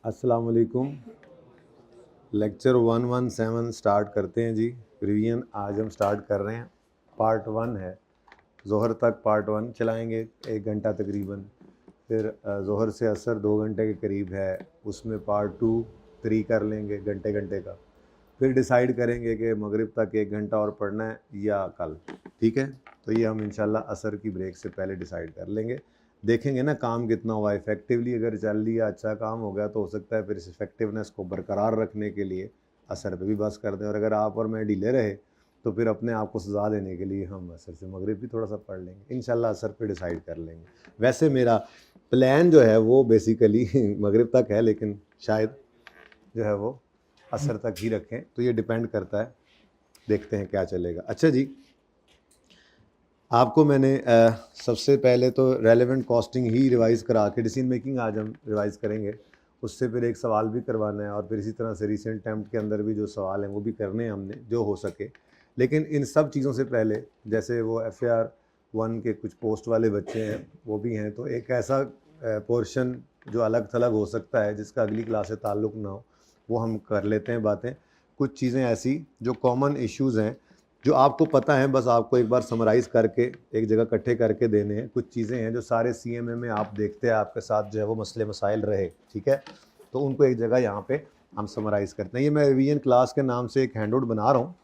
अस्सलाम वालेकुम। Lecture 117 start करते हैं जी। रिवीजन आज हम स्टार्ट कर रहे हैं। पार्ट 1 है, ज़ोहर तक पार्ट 1 चलाएंगे 1 घंटा तकरीबन। फिर ज़ोहर से असर 2 घंटे के करीब है, उसमें पार्ट 2 3 कर लेंगे घंटे घंटे का। फिर डिसाइड करेंगे कि मगरिब तक 1 घंटा और पढ़ना है या कल। ठीक है, तो ये हम इंशाल्लाह असर की ब्रेक से पहले डिसाइड कर लेंगे। देखेंगे ना काम कितना हुआ। इफ़ेक्टिवली अगर चल लिया, अच्छा काम हो गया, तो हो सकता है फिर इस इफ़ेक्टिवनेस को बरकरार रखने के लिए असर पे भी बस कर दें। और अगर आप और मैं ढीले रहे तो फिर अपने आप को सज़ा देने के लिए हम असर से मगरिब भी थोड़ा सा पढ़ लेंगे। इंशाल्लाह असर पे डिसाइड कर लेंगे। वैसे मेरा प्लान जो है वो बेसिकली मगरिब तक है, लेकिन शायद जो है वो असर तक ही रखें, तो ये डिपेंड करता है, देखते हैं क्या चलेगा। अच्छा जी, आपको मैंने सबसे पहले तो रेलेवेंट कॉस्टिंग ही रिवाइज़ करा के डिसीजन मेकिंग आज हम रिवाइज़ करेंगे। उससे फिर एक सवाल भी करवाना है और फिर इसी तरह से रीसेंट अटेम्प्ट के अंदर भी जो सवाल हैं वो भी करने हैं हमने, जो हो सके। लेकिन इन सब चीज़ों से पहले, जैसे वो FAR 1 के कुछ पोस्ट वाले बच्चे हैं वो भी हैं, तो एक ऐसा पोर्शन जो अलग थलग हो सकता है जिसका अगली क्लास से ताल्लुक़ ना हो, वो हम कर लेते हैं बातें। कुछ चीज़ें ऐसी जो कॉमन इश्यूज़ हैं, जो आपको पता है, बस आपको एक बार समराइज़ करके एक जगह इकट्ठे करके देने हैं। कुछ चीज़ें हैं जो सारे CMA में आप देखते हैं, आपके साथ जो है वो मसले मसाइल रहे, ठीक है, तो उनको एक जगह यहाँ पे हम समराइज़ करते हैं। ये मैं रिवीजन क्लास के नाम से एक हैंडआउट बना रहा हूँ।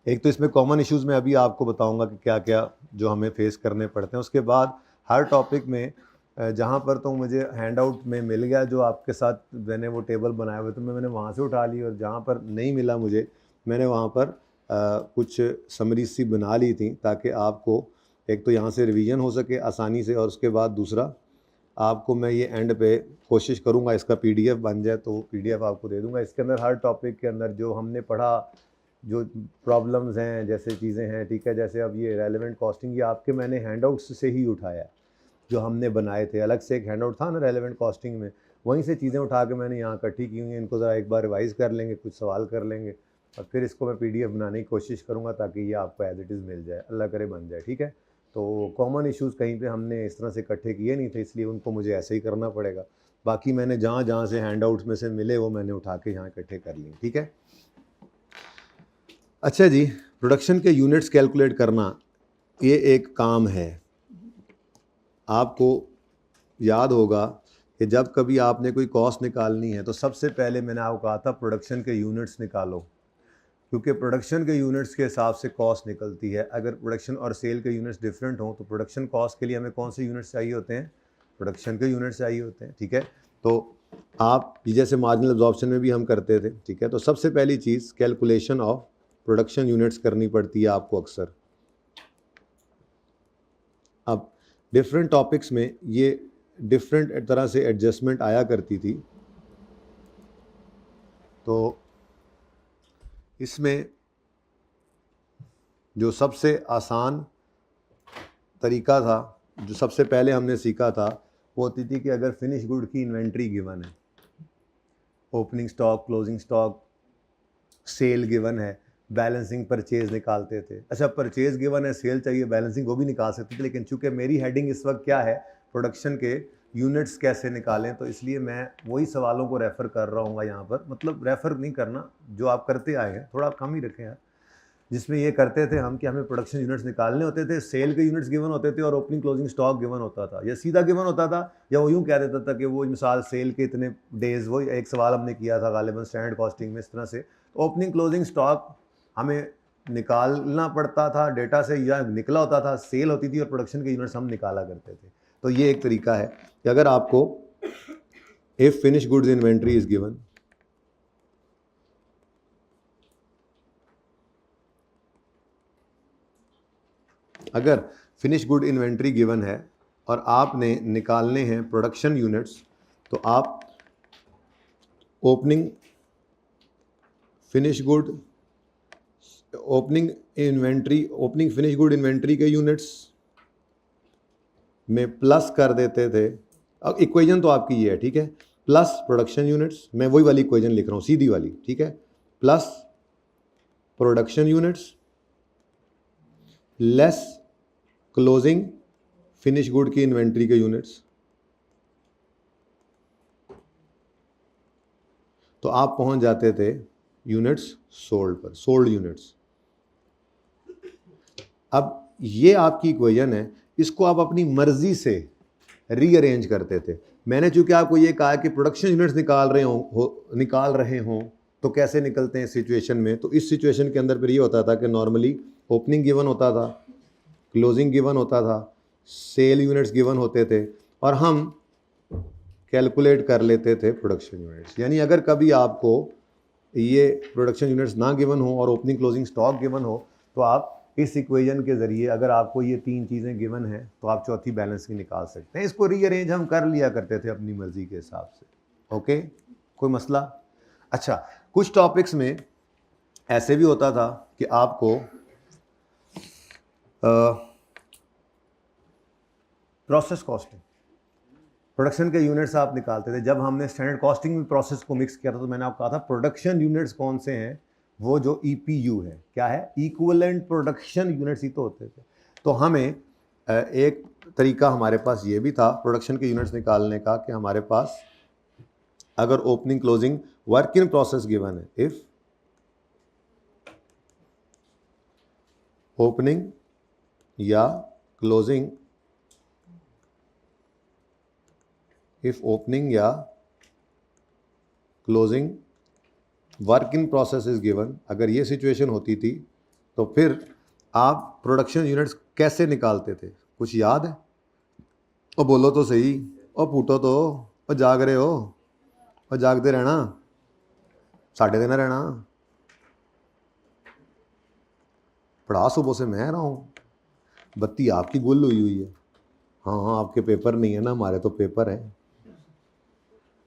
एक तो इसमें कॉमन इश्यूज़ में अभी आपको बताऊंगा कि क्या क्या जो हमें फेस करने पड़ते हैं। उसके बाद हर टॉपिक में जहाँ पर तो मुझे हैंडआउट में मिल गया, जो आपके साथ मैंने वो टेबल बनाए हुए, तो मैंने वहाँ से उठा ली, और जहाँ पर नहीं मिला मुझे, मैंने वहाँ पर कुछ समरी सी बना ली थी, ताकि आपको एक तो यहाँ से रिवीजन हो सके आसानी से, और उसके बाद दूसरा आपको मैं ये एंड पे कोशिश करूँगा इसका PDF बन जाए, तो PDF आपको दे दूँगा। इसके अंदर हर टॉपिक के अंदर जो हमने पढ़ा, जो प्रॉब्लम्स हैं, जैसे चीज़ें हैं, ठीक है, जैसे अब ये रेलेवेंट कॉस्टिंग, ये आपके मैंने हैंडआउट्स से ही उठाया है, जो हमने बनाए थे। अलग से एक हैंडआउट था ना रेलेवेंट कॉस्टिंग में, वहीं से चीज़ें उठा के मैंने यहाँ इकट्ठी की हुई हैं। इनको ज़रा एक बार रिवाइज़ कर लेंगे, कुछ सवाल कर लेंगे, और फिर इसको मैं PDF बनाने की कोशिश करूँगा, ताकि ये आपको एज इट इज़ मिल जाए, अल्लाह करे बन जाए, ठीक है। तो कॉमन इश्यूज़ कहीं पे हमने इस तरह से इकट्ठे किए नहीं थे, इसलिए उनको मुझे ऐसे ही करना पड़ेगा। बाकी मैंने जहाँ जहाँ से हैंडआउट्स में से मिले वो मैंने उठा के यहाँ इकट्ठे कर लिए, ठीक है। अच्छा जी, प्रोडक्शन के यूनिट्स कैलकुलेट करना, ये एक काम है। आपको याद होगा कि जब कभी आपने कोई कॉस्ट निकालनी है, तो सबसे पहले मैंने आपको कहा था प्रोडक्शन के यूनिट्स निकालो, क्योंकि प्रोडक्शन के यूनिट्स के हिसाब से कॉस्ट निकलती है। अगर प्रोडक्शन और सेल के यूनिट्स डिफरेंट हों, तो प्रोडक्शन कॉस्ट के लिए हमें कौन से यूनिट्स चाहिए होते हैं? प्रोडक्शन के यूनिट्स चाहिए होते हैं, ठीक है। तो आप ये जैसे मार्जिनल अब्जॉर्प्शन में भी हम करते थे, ठीक है। तो सबसे पहली चीज़ कैलकुलेशन ऑफ प्रोडक्शन यूनिट्स करनी पड़ती है आपको अक्सर। अब डिफरेंट टॉपिक्स में ये डिफरेंट तरह से एडजस्टमेंट आया करती थी। तो इसमें जो सबसे आसान तरीका था, जो सबसे पहले हमने सीखा था, वो होती थी कि अगर फिनिश गुड की इन्वेंट्री गिवन है, opening stock, closing stock, sale given है, बैलेंसिंग परचेज निकालते थे। अच्छा, परचेज गिवन है, सेल चाहिए, बैलेंसिंग वो भी निकाल सकते थे, लेकिन चूंकि मेरी हेडिंग इस वक्त क्या है, प्रोडक्शन के यूनिट्स कैसे निकालें, तो इसलिए मैं वही सवालों को रेफ़र कर रहा हूँ यहाँ पर। मतलब रेफ़र नहीं करना, जो आप करते आए हैं थोड़ा कम ही रखें यार। जिसमें ये करते थे हम कि हमें प्रोडक्शन यूनिट्स निकालने होते थे, सेल के यूनिट्स गिवन होते थे, और ओपनिंग क्लोजिंग स्टॉक गिवन होता था, या सीधा गिवन होता था, या वो यूँ कह देता था कि वो मिसाल सेल के इतने डेज़, वो एक सवाल हमने किया था गालिबन स्टैंडर्ड कॉस्टिंग में इस तरह से। तो ओपनिंग क्लोजिंग स्टॉक हमें निकालना पड़ता था डेटा से, या निकला होता था, सेल होती थी, और प्रोडक्शन के यूनिट्स हम निकाला करते थे। तो ये एक तरीका है कि अगर आपको if finish goods inventory is given, अगर फिनिश गुड इन्वेंट्री गिवन है और आपने निकालने हैं प्रोडक्शन यूनिट्स, तो आप opening finish good opening inventory opening finish good inventory के यूनिट्स में प्लस कर देते थे। अब इक्वेशन तो आपकी ये है, ठीक है, प्लस प्रोडक्शन यूनिट्स, मैं वही वाली इक्वेशन लिख रहा हूँ, सीधी वाली, ठीक है, plus production units less closing finish good की इन्वेंट्री के यूनिट्स, तो आप पहुंच जाते थे यूनिट्स सोल्ड पर, सोल्ड यूनिट्स। अब ये आपकी इक्वेशन है, इसको आप अपनी मर्जी से रीअरेंज करते थे। मैंने चूंकि आपको ये कहा कि प्रोडक्शन यूनिट्स निकाल रहे हों तो कैसे निकलते हैं इस सिचुएशन में, तो इस सिचुएशन के अंदर फिर ये होता था कि नॉर्मली ओपनिंग गिवन होता था, क्लोजिंग गिवन होता था, सेल यूनिट्स गिवन होते थे, और हम कैलकुलेट कर लेते थे प्रोडक्शन यूनिट्स। यानी अगर कभी आपको ये प्रोडक्शन यूनिट्स ना गिवन हो और ओपनिंग क्लोजिंग स्टॉक गिवन हो, तो आप इस इक्वेशन के ज़रिए, अगर आपको ये 3 चीज़ें गिवन हैं, तो आप चौथी बैलेंस की निकाल सकते हैं। इसको रीअरेंज हम कर लिया करते थे अपनी मर्जी के हिसाब से। ओके, कोई मसला? अच्छा, कुछ टॉपिक्स में ऐसे भी होता था कि आपको प्रोसेस कॉस्टिंग, प्रोडक्शन के यूनिट्स आप निकालते थे। जब हमने स्टैंडर्ड कॉस्टिंग में प्रोसेस को मिक्स किया था, तो मैंने आपको कहा था प्रोडक्शन यूनिट्स कौन से हैं, वो जो EPU है, क्या है, इक्विवेलेंट प्रोडक्शन यूनिट्स ही तो होते थे। तो हमें एक तरीका हमारे पास ये भी था प्रोडक्शन के यूनिट्स निकालने का, कि हमारे पास अगर opening closing work in process given है, इफ ओपनिंग या क्लोजिंग, इफ ओपनिंग या closing work in process is given, अगर ये सिचुएशन होती थी, तो फिर आप प्रोडक्शन यूनिट्स कैसे निकालते थे? कुछ याद है? ओ बोलो तो सही, ओ पूछो तो, ओ जाग रहे हो, ओ जागते रहना, साढ़े दिन रहना, पढ़ा सुबह से मैं रहा हूँ, बत्ती आपकी गुल हुई है। हाँ हाँ, आपके पेपर नहीं है ना, हमारे तो पेपर है,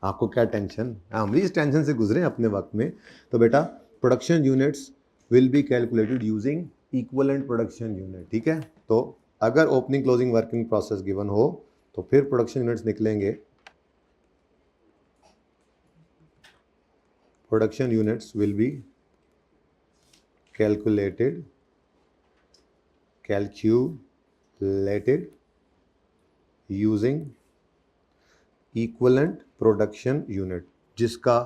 आपको क्या टेंशन? हम भी इस टेंशन से गुजरे अपने वक्त में। तो बेटा, production units will be calculated using equivalent production unit, ठीक है। तो अगर opening closing working process given हो, तो फिर प्रोडक्शन यूनिट्स निकलेंगे, production units will be calculated using equivalent production unit, जिसका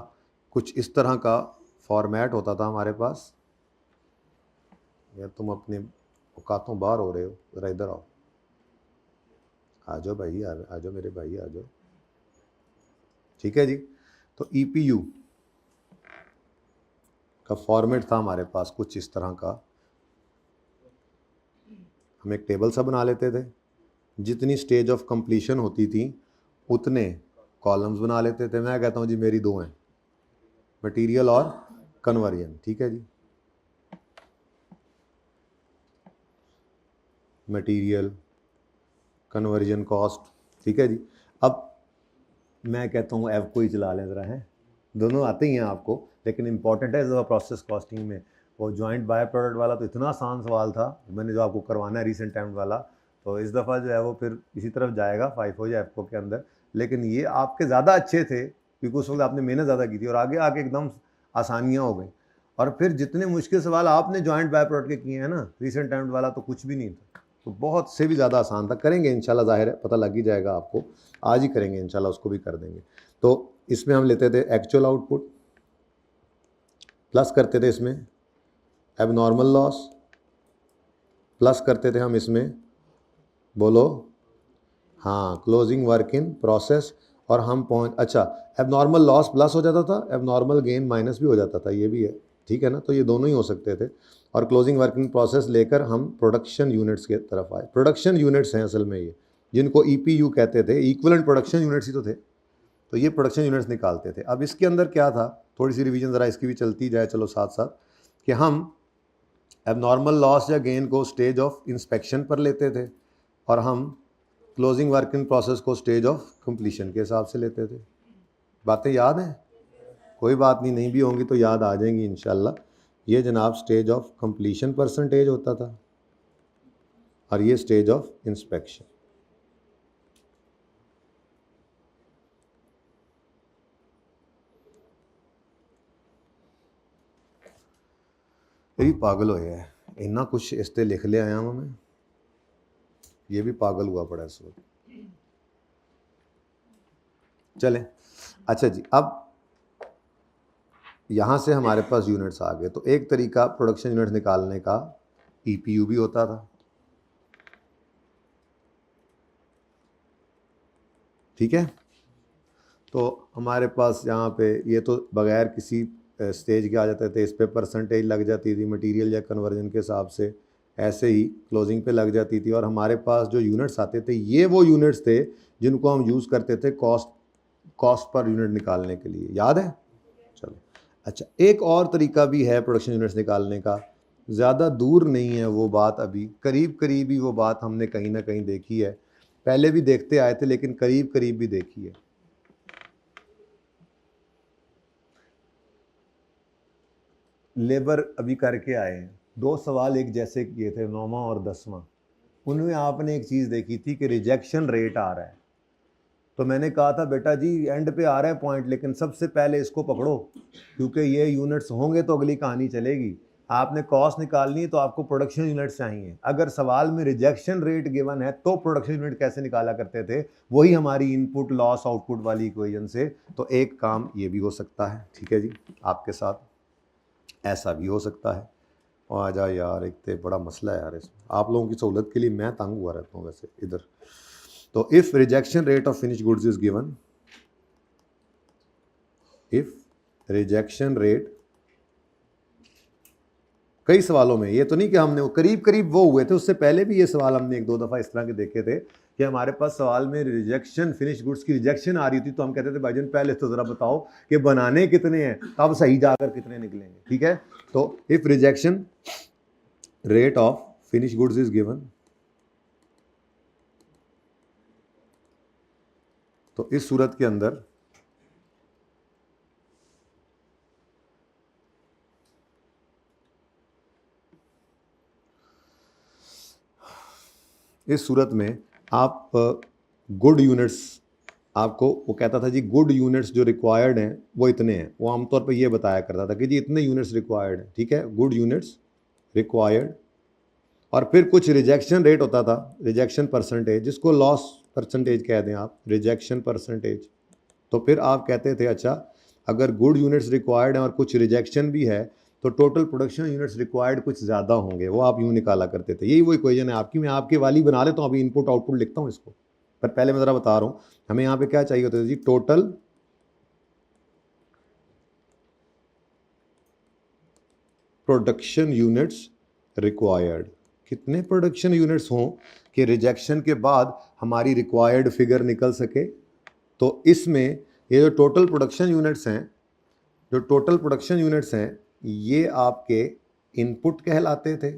कुछ इस तरह का फॉर्मेट होता था हमारे पास। यार तुम अपने औकातों बाहर हो रहे हो, जरा इधर आओ, आ जाओ भाई, आ जाओ मेरे भाई, आ जाओ, ठीक है जी। तो EPU का फॉर्मेट था हमारे पास कुछ इस तरह का। हम एक टेबल सा बना लेते थे, जितनी स्टेज ऑफ कंप्लीशन होती थी उतने कॉलम्स बना लेते थे। मैं कहता हूँ जी मेरी 2 हैं, मटेरियल और कन्वर्जन, ठीक है जी, मटेरियल, कन्वर्जन कॉस्ट, ठीक है जी। अब मैं कहता हूँ ऐप को ही चला लें ज़रा, है, दोनों आते ही हैं आपको, लेकिन इंपॉर्टेंट है इस दफ़ा प्रोसेस कॉस्टिंग में। वो जॉइंट बाय प्रोडक्ट वाला तो इतना आसान सवाल था, मैंने जो आपको करवाना है रीसेंट टाइम वाला, तो इस दफ़ा जो है वो फिर इसी तरफ जाएगा FIFO या एफको के अंदर। लेकिन ये आपके ज़्यादा अच्छे थे क्योंकि उस वक्त आपने मेहनत ज़्यादा की थी, और आगे आके एकदम आसानियाँ हो गई। और फिर जितने मुश्किल सवाल आपने जॉइंट बाय प्रोडक्ट के किए हैं ना, रीसेंट टाइम वाला तो कुछ भी नहीं था, तो बहुत से भी ज़्यादा आसान था। करेंगे इंशाल्लाह, ज़ाहिर है पता लग ही जाएगा आपको, आज ही करेंगे इंशाल्लाह, उसको भी कर देंगे। तो इसमें हम लेते थे एक्चुअल आउटपुट, प्लस करते थे इसमें एबनॉर्मल लॉस, प्लस करते थे हम इसमें, बोलो, हाँ, क्लोजिंग वर्क इन प्रोसेस, और हम अच्छा, एबनॉर्मल लॉस प्लस हो जाता था, एबनॉर्मल गेन माइनस भी हो जाता था, ये भी है, ठीक है ना। तो ये दोनों ही हो सकते थे, और क्लोजिंग वर्क इन प्रोसेस लेकर हम प्रोडक्शन यूनिट्स की तरफ आए। प्रोडक्शन यूनिट्स हैं असल में ये, जिनको EPU कहते थे, इक्विवेलेंट प्रोडक्शन यूनिट्स ही तो थे, तो ये प्रोडक्शन यूनिट्स निकालते थे। अब इसके अंदर क्या था, थोड़ी सी रिवीजन ज़रा इसकी भी चलती जाए चलो साथ साथ, कि हम एबनॉर्मल लॉस या गेन को स्टेज ऑफ इंस्पेक्शन पर लेते थे, और हम क्लोजिंग वर्क इन प्रोसेस को स्टेज ऑफ कंप्लीशन के हिसाब से लेते थे। बातें याद हैं? कोई बात नहीं, नहीं भी होंगी तो याद आ जाएंगी इंशाल्लाह। ये जनाब स्टेज ऑफ कंप्लीशन परसेंटेज होता था, और ये स्टेज ऑफ इंस्पेक्शन। ये भी पागल हो है, इतना कुछ इस ते लिख ले आया हूँ मैं, ये भी पागल हुआ पड़ा इस वक्त। चलें, अच्छा जी, अब यहाँ से हमारे पास यूनिट्स आ गए। तो एक तरीका प्रोडक्शन यूनिट्स निकालने का EPU भी होता था, ठीक है। तो हमारे पास यहाँ पे ये तो बगैर किसी स्टेज के आ जाते थे, इस पे परसेंटेज लग जाती थी मटेरियल या कन्वर्जन के हिसाब से, ऐसे ही क्लोजिंग पे लग जाती थी। और हमारे पास जो यूनिट्स आते थे ये वो यूनिट्स थे जिनको हम यूज़ करते थे कॉस्ट पर यूनिट निकालने के लिए, याद है? चलो अच्छा, एक और तरीका भी है प्रोडक्शन यूनिट्स निकालने का, ज़्यादा दूर नहीं है वो बात, अभी करीब करीब ही वो बात हमने कहीं ना कहीं देखी है, पहले भी देखते आए थे लेकिन करीब करीब भी देखी है। लेबर अभी करके आए हैं, 2 सवाल एक जैसे किए थे, 9वां और 10वां। उनमें आपने एक चीज़ देखी थी कि रिजेक्शन रेट आ रहा है, तो मैंने कहा था बेटा जी एंड पे आ रहा है पॉइंट, लेकिन सबसे पहले इसको पकड़ो क्योंकि ये यूनिट्स होंगे तो अगली कहानी चलेगी। आपने कॉस्ट निकालनी है तो आपको प्रोडक्शन यूनिट्स चाहिए। अगर सवाल में रिजेक्शन रेट गिवन है तो प्रोडक्शन यूनिट कैसे निकाला करते थे, वही हमारी इनपुट लॉस आउटपुट वाली इक्वेशन से। तो एक काम ये भी हो सकता है, ठीक है जी, आपके साथ ऐसा भी हो सकता है। और आ जा यार, एक तो बड़ा मसला है यार इसमें, आप लोगों की सहूलत के लिए मैं तंग हुआ रहता हूँ वैसे इधर। तो if rejection rate of finish goods is given, if rejection rate, कई सवालों में, ये तो नहीं कि हमने वो करीब करीब वो हुए थे, उससे पहले भी ये सवाल हमने 1-2 दफ़ा इस तरह के देखे थे कि हमारे पास सवाल में रिजेक्शन फिनिश गुड्स की रिजेक्शन आ रही थी तो हम कहते थे भाईजान पहले तो ज़रा बताओ कि बनाने कितने हैं तब सही जाकर कितने निकलेंगे, ठीक है। तो if rejection rate of finish goods is given, तो इस सूरत के अंदर में आप गुड यूनिट्स, आपको वो कहता था जी गुड यूनिट्स जो रिक्वायर्ड हैं वो इतने हैं, वो आमतौर पर ये बताया करता था कि जी इतने यूनिट्स रिक्वायर्ड हैं, ठीक है, गुड यूनिट्स रिक्वायर्ड। और फिर कुछ रिजेक्शन रेट होता था, रिजेक्शन परसेंटेज, जिसको लॉस परसेंटेज कह दें आप, रिजेक्शन परसेंटेज। तो फिर आप कहते थे अच्छा अगर गुड यूनिट्स रिक्वायर्ड हैं और कुछ रिजेक्शन भी है तो टोटल प्रोडक्शन यूनिट्स रिक्वायर्ड कुछ ज़्यादा होंगे, वो आप यूँ निकाला करते थे। यही वो इक्वेशन है आपकी, मैं आपके वाली बना लेता हूँ, अभी इनपुट आउटपुट लिखता हूँ इसको, पर पहले मैं ज़रा बता रहा हूँ हमें यहाँ पे क्या चाहिए होता है जी, टोटल प्रोडक्शन यूनिट्स रिक्वायर्ड, कितने प्रोडक्शन यूनिट्स हों कि रिजेक्शन के बाद हमारी रिक्वायर्ड फिगर निकल सके। तो इसमें ये जो टोटल प्रोडक्शन यूनिट्स हैं, जो टोटल प्रोडक्शन यूनिट्स हैं ये आपके इनपुट कहलाते थे,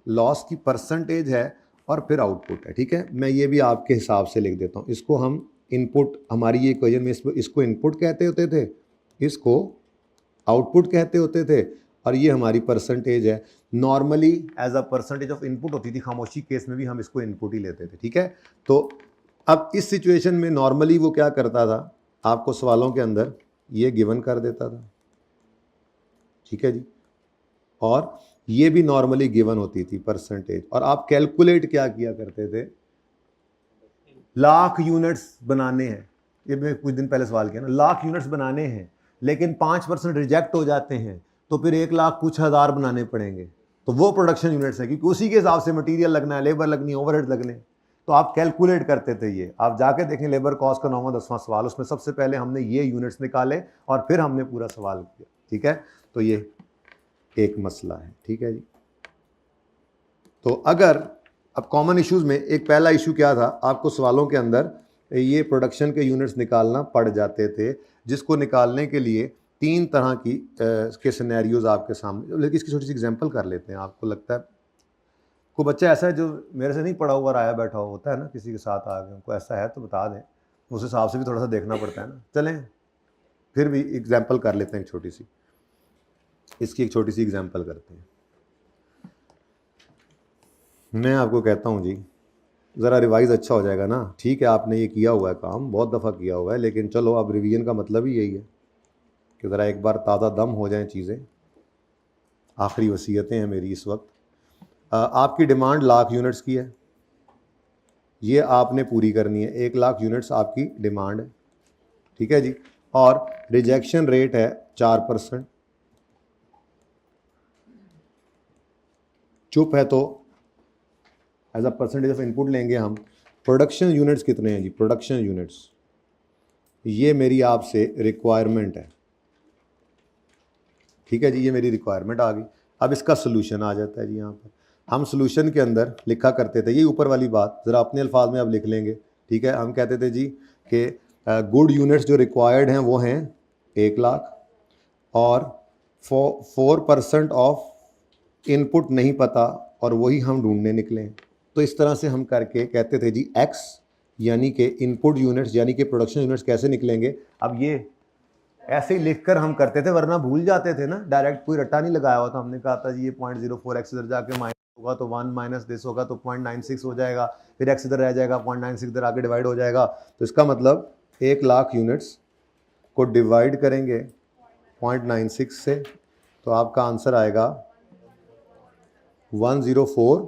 लॉस की परसेंटेज है और फिर आउटपुट है, ठीक है। मैं ये भी आपके हिसाब से लिख देता हूँ, इसको हम इनपुट, हमारी ये इक्वेशन में इसको इनपुट कहते होते थे, इसको आउटपुट कहते होते थे, और ये हमारी परसेंटेज है। Normally as a percentage of input होती थी, खामोशी केस में भी हम इसको इनपुट ही लेते थे, ठीक है। तो अब इस सिचुएशन में नॉर्मली वो क्या करता था, आपको सवालों के अंदर ये गिवन कर देता था, ठीक है जी, और ये भी नॉर्मली गिवन होती थी परसेंटेज। और आप कैलकुलेट क्या किया करते थे, लाख यूनिट्स बनाने हैं, ये मैं कुछ दिन पहले सवाल किया ना, लाख यूनिट्स बनाने हैं लेकिन 5% रिजेक्ट हो जाते हैं तो फिर 1 लाख कुछ हज़ार बनाने पड़ेंगे, तो वो प्रोडक्शन यूनिट्स हैं, क्योंकि उसी के हिसाब से मटेरियल लगना है, लेबर लगनी है, ओवरहेड लगने। तो आप कैलकुलेट करते थे ये, आप जाके देखें लेबर कॉस्ट का 9वां 10वां सवाल, उसमें सबसे पहले हमने ये यूनिट्स निकाले और फिर हमने पूरा सवाल किया, ठीक है। तो ये एक मसला है, ठीक है जी। तो अगर अब कॉमन इश्यूज में एक पहला इशू क्या था, आपको सवालों के अंदर ये प्रोडक्शन के यूनिट्स निकालना पड़ जाते थे, जिसको निकालने के लिए 3 तरह की के सिनेरियोज आपके सामने, लेकिन इसकी छोटी सी एग्जांपल कर लेते हैं। आपको लगता है कोई बच्चा ऐसा है जो मेरे से नहीं पढ़ा हुआ आया बैठा हुआ होता है ना, किसी के साथ आ गए, उनको ऐसा है तो बता दें, उस हिसाब से भी थोड़ा सा देखना पड़ता है ना। चलें फिर भी एग्जाम्पल कर लेते हैं एक छोटी सी, इसकी एक छोटी सी एग्जाम्पल करते हैं। मैं आपको कहता हूँ जी, ज़रा रिवाइज़ अच्छा हो जाएगा ना, ठीक है आपने ये किया हुआ है काम, बहुत दफ़ा किया हुआ है, लेकिन चलो अब रिवीजन का मतलब ही यही है कि ज़रा एक बार ताज़ा दम हो जाएं चीज़ें। आखिरी वसीयतें हैं मेरी इस वक्त। आपकी डिमांड 1 लाख यूनिट्स की है, ये आपने पूरी करनी है, 1 लाख यूनिट्स आपकी डिमांड है, ठीक है जी। और रिजेक्शन रेट है 4%, चुप है तो as a percentage of input लेंगे हम। प्रोडक्शन यूनिट्स कितने हैं जी? प्रोडक्शन यूनिट्स, ये मेरी आपसे रिक्वायरमेंट है, ठीक है जी, ये मेरी रिक्वायरमेंट आ गई। अब इसका सोल्यूशन आ जाता है जी। यहाँ पर हम सोल्यूशन के अंदर लिखा करते थे, ये ऊपर वाली बात ज़रा अपने अल्फाज में आप लिख लेंगे, ठीक है। हम कहते थे जी कि गुड यूनिट्स जो रिक्वायर्ड हैं वो हैं 1,00,000 और 4% ऑफ इनपुट नहीं पता और वही हम ढूंढने निकले। तो इस तरह से हम करके कहते थे जी एक्स यानी कि इनपुट यूनिट्स यानी कि प्रोडक्शन यूनिट्स कैसे निकलेंगे। अब ये ऐसे ही लिखकर हम करते थे, वरना भूल जाते थे ना, डायरेक्ट कोई रट्टा नहीं लगाया हुआ था। हमने कहा था जी ये 0.04x इधर जाके माइनस होगा तो 1 माइनस दिस होगा तो 0.96 हो जाएगा, फिर x इधर रह जाएगा, 0.96 इधर आके डिवाइड हो जाएगा। तो इसका मतलब 1,00,000 यूनिट्स को डिवाइड करेंगे 0.96 से तो आपका आंसर आएगा 104।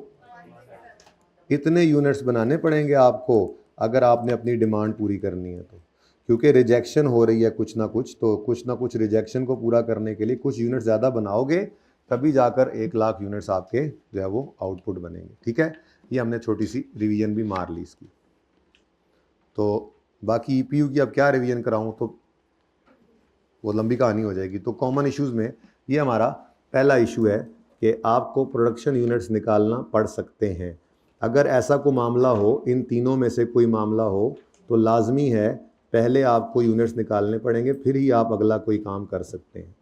इतने यूनिट्स बनाने पड़ेंगे आपको अगर आपने अपनी डिमांड पूरी करनी है तो, क्योंकि रिजेक्शन हो रही है कुछ ना कुछ रिजेक्शन को पूरा करने के लिए कुछ यूनिट ज़्यादा बनाओगे तभी जाकर 1,00,000 यूनिट्स आपके जो है वो आउटपुट बनेंगे, ठीक है। ये हमने छोटी सी रिवीजन भी मार ली इसकी। तो बाकी ईपीयू की अब क्या रिवीजन कराऊं, तो वो लंबी कहानी हो जाएगी। तो कॉमन इश्यूज़ में ये हमारा पहला इशू है कि आपको प्रोडक्शन यूनिट्स निकालना पड़ सकते हैं। अगर ऐसा कोई मामला हो, इन तीनों में से कोई मामला हो, तो लाजमी है पहले आपको यूनिट्स निकालने पड़ेंगे, फिर ही आप अगला कोई काम कर सकते हैं।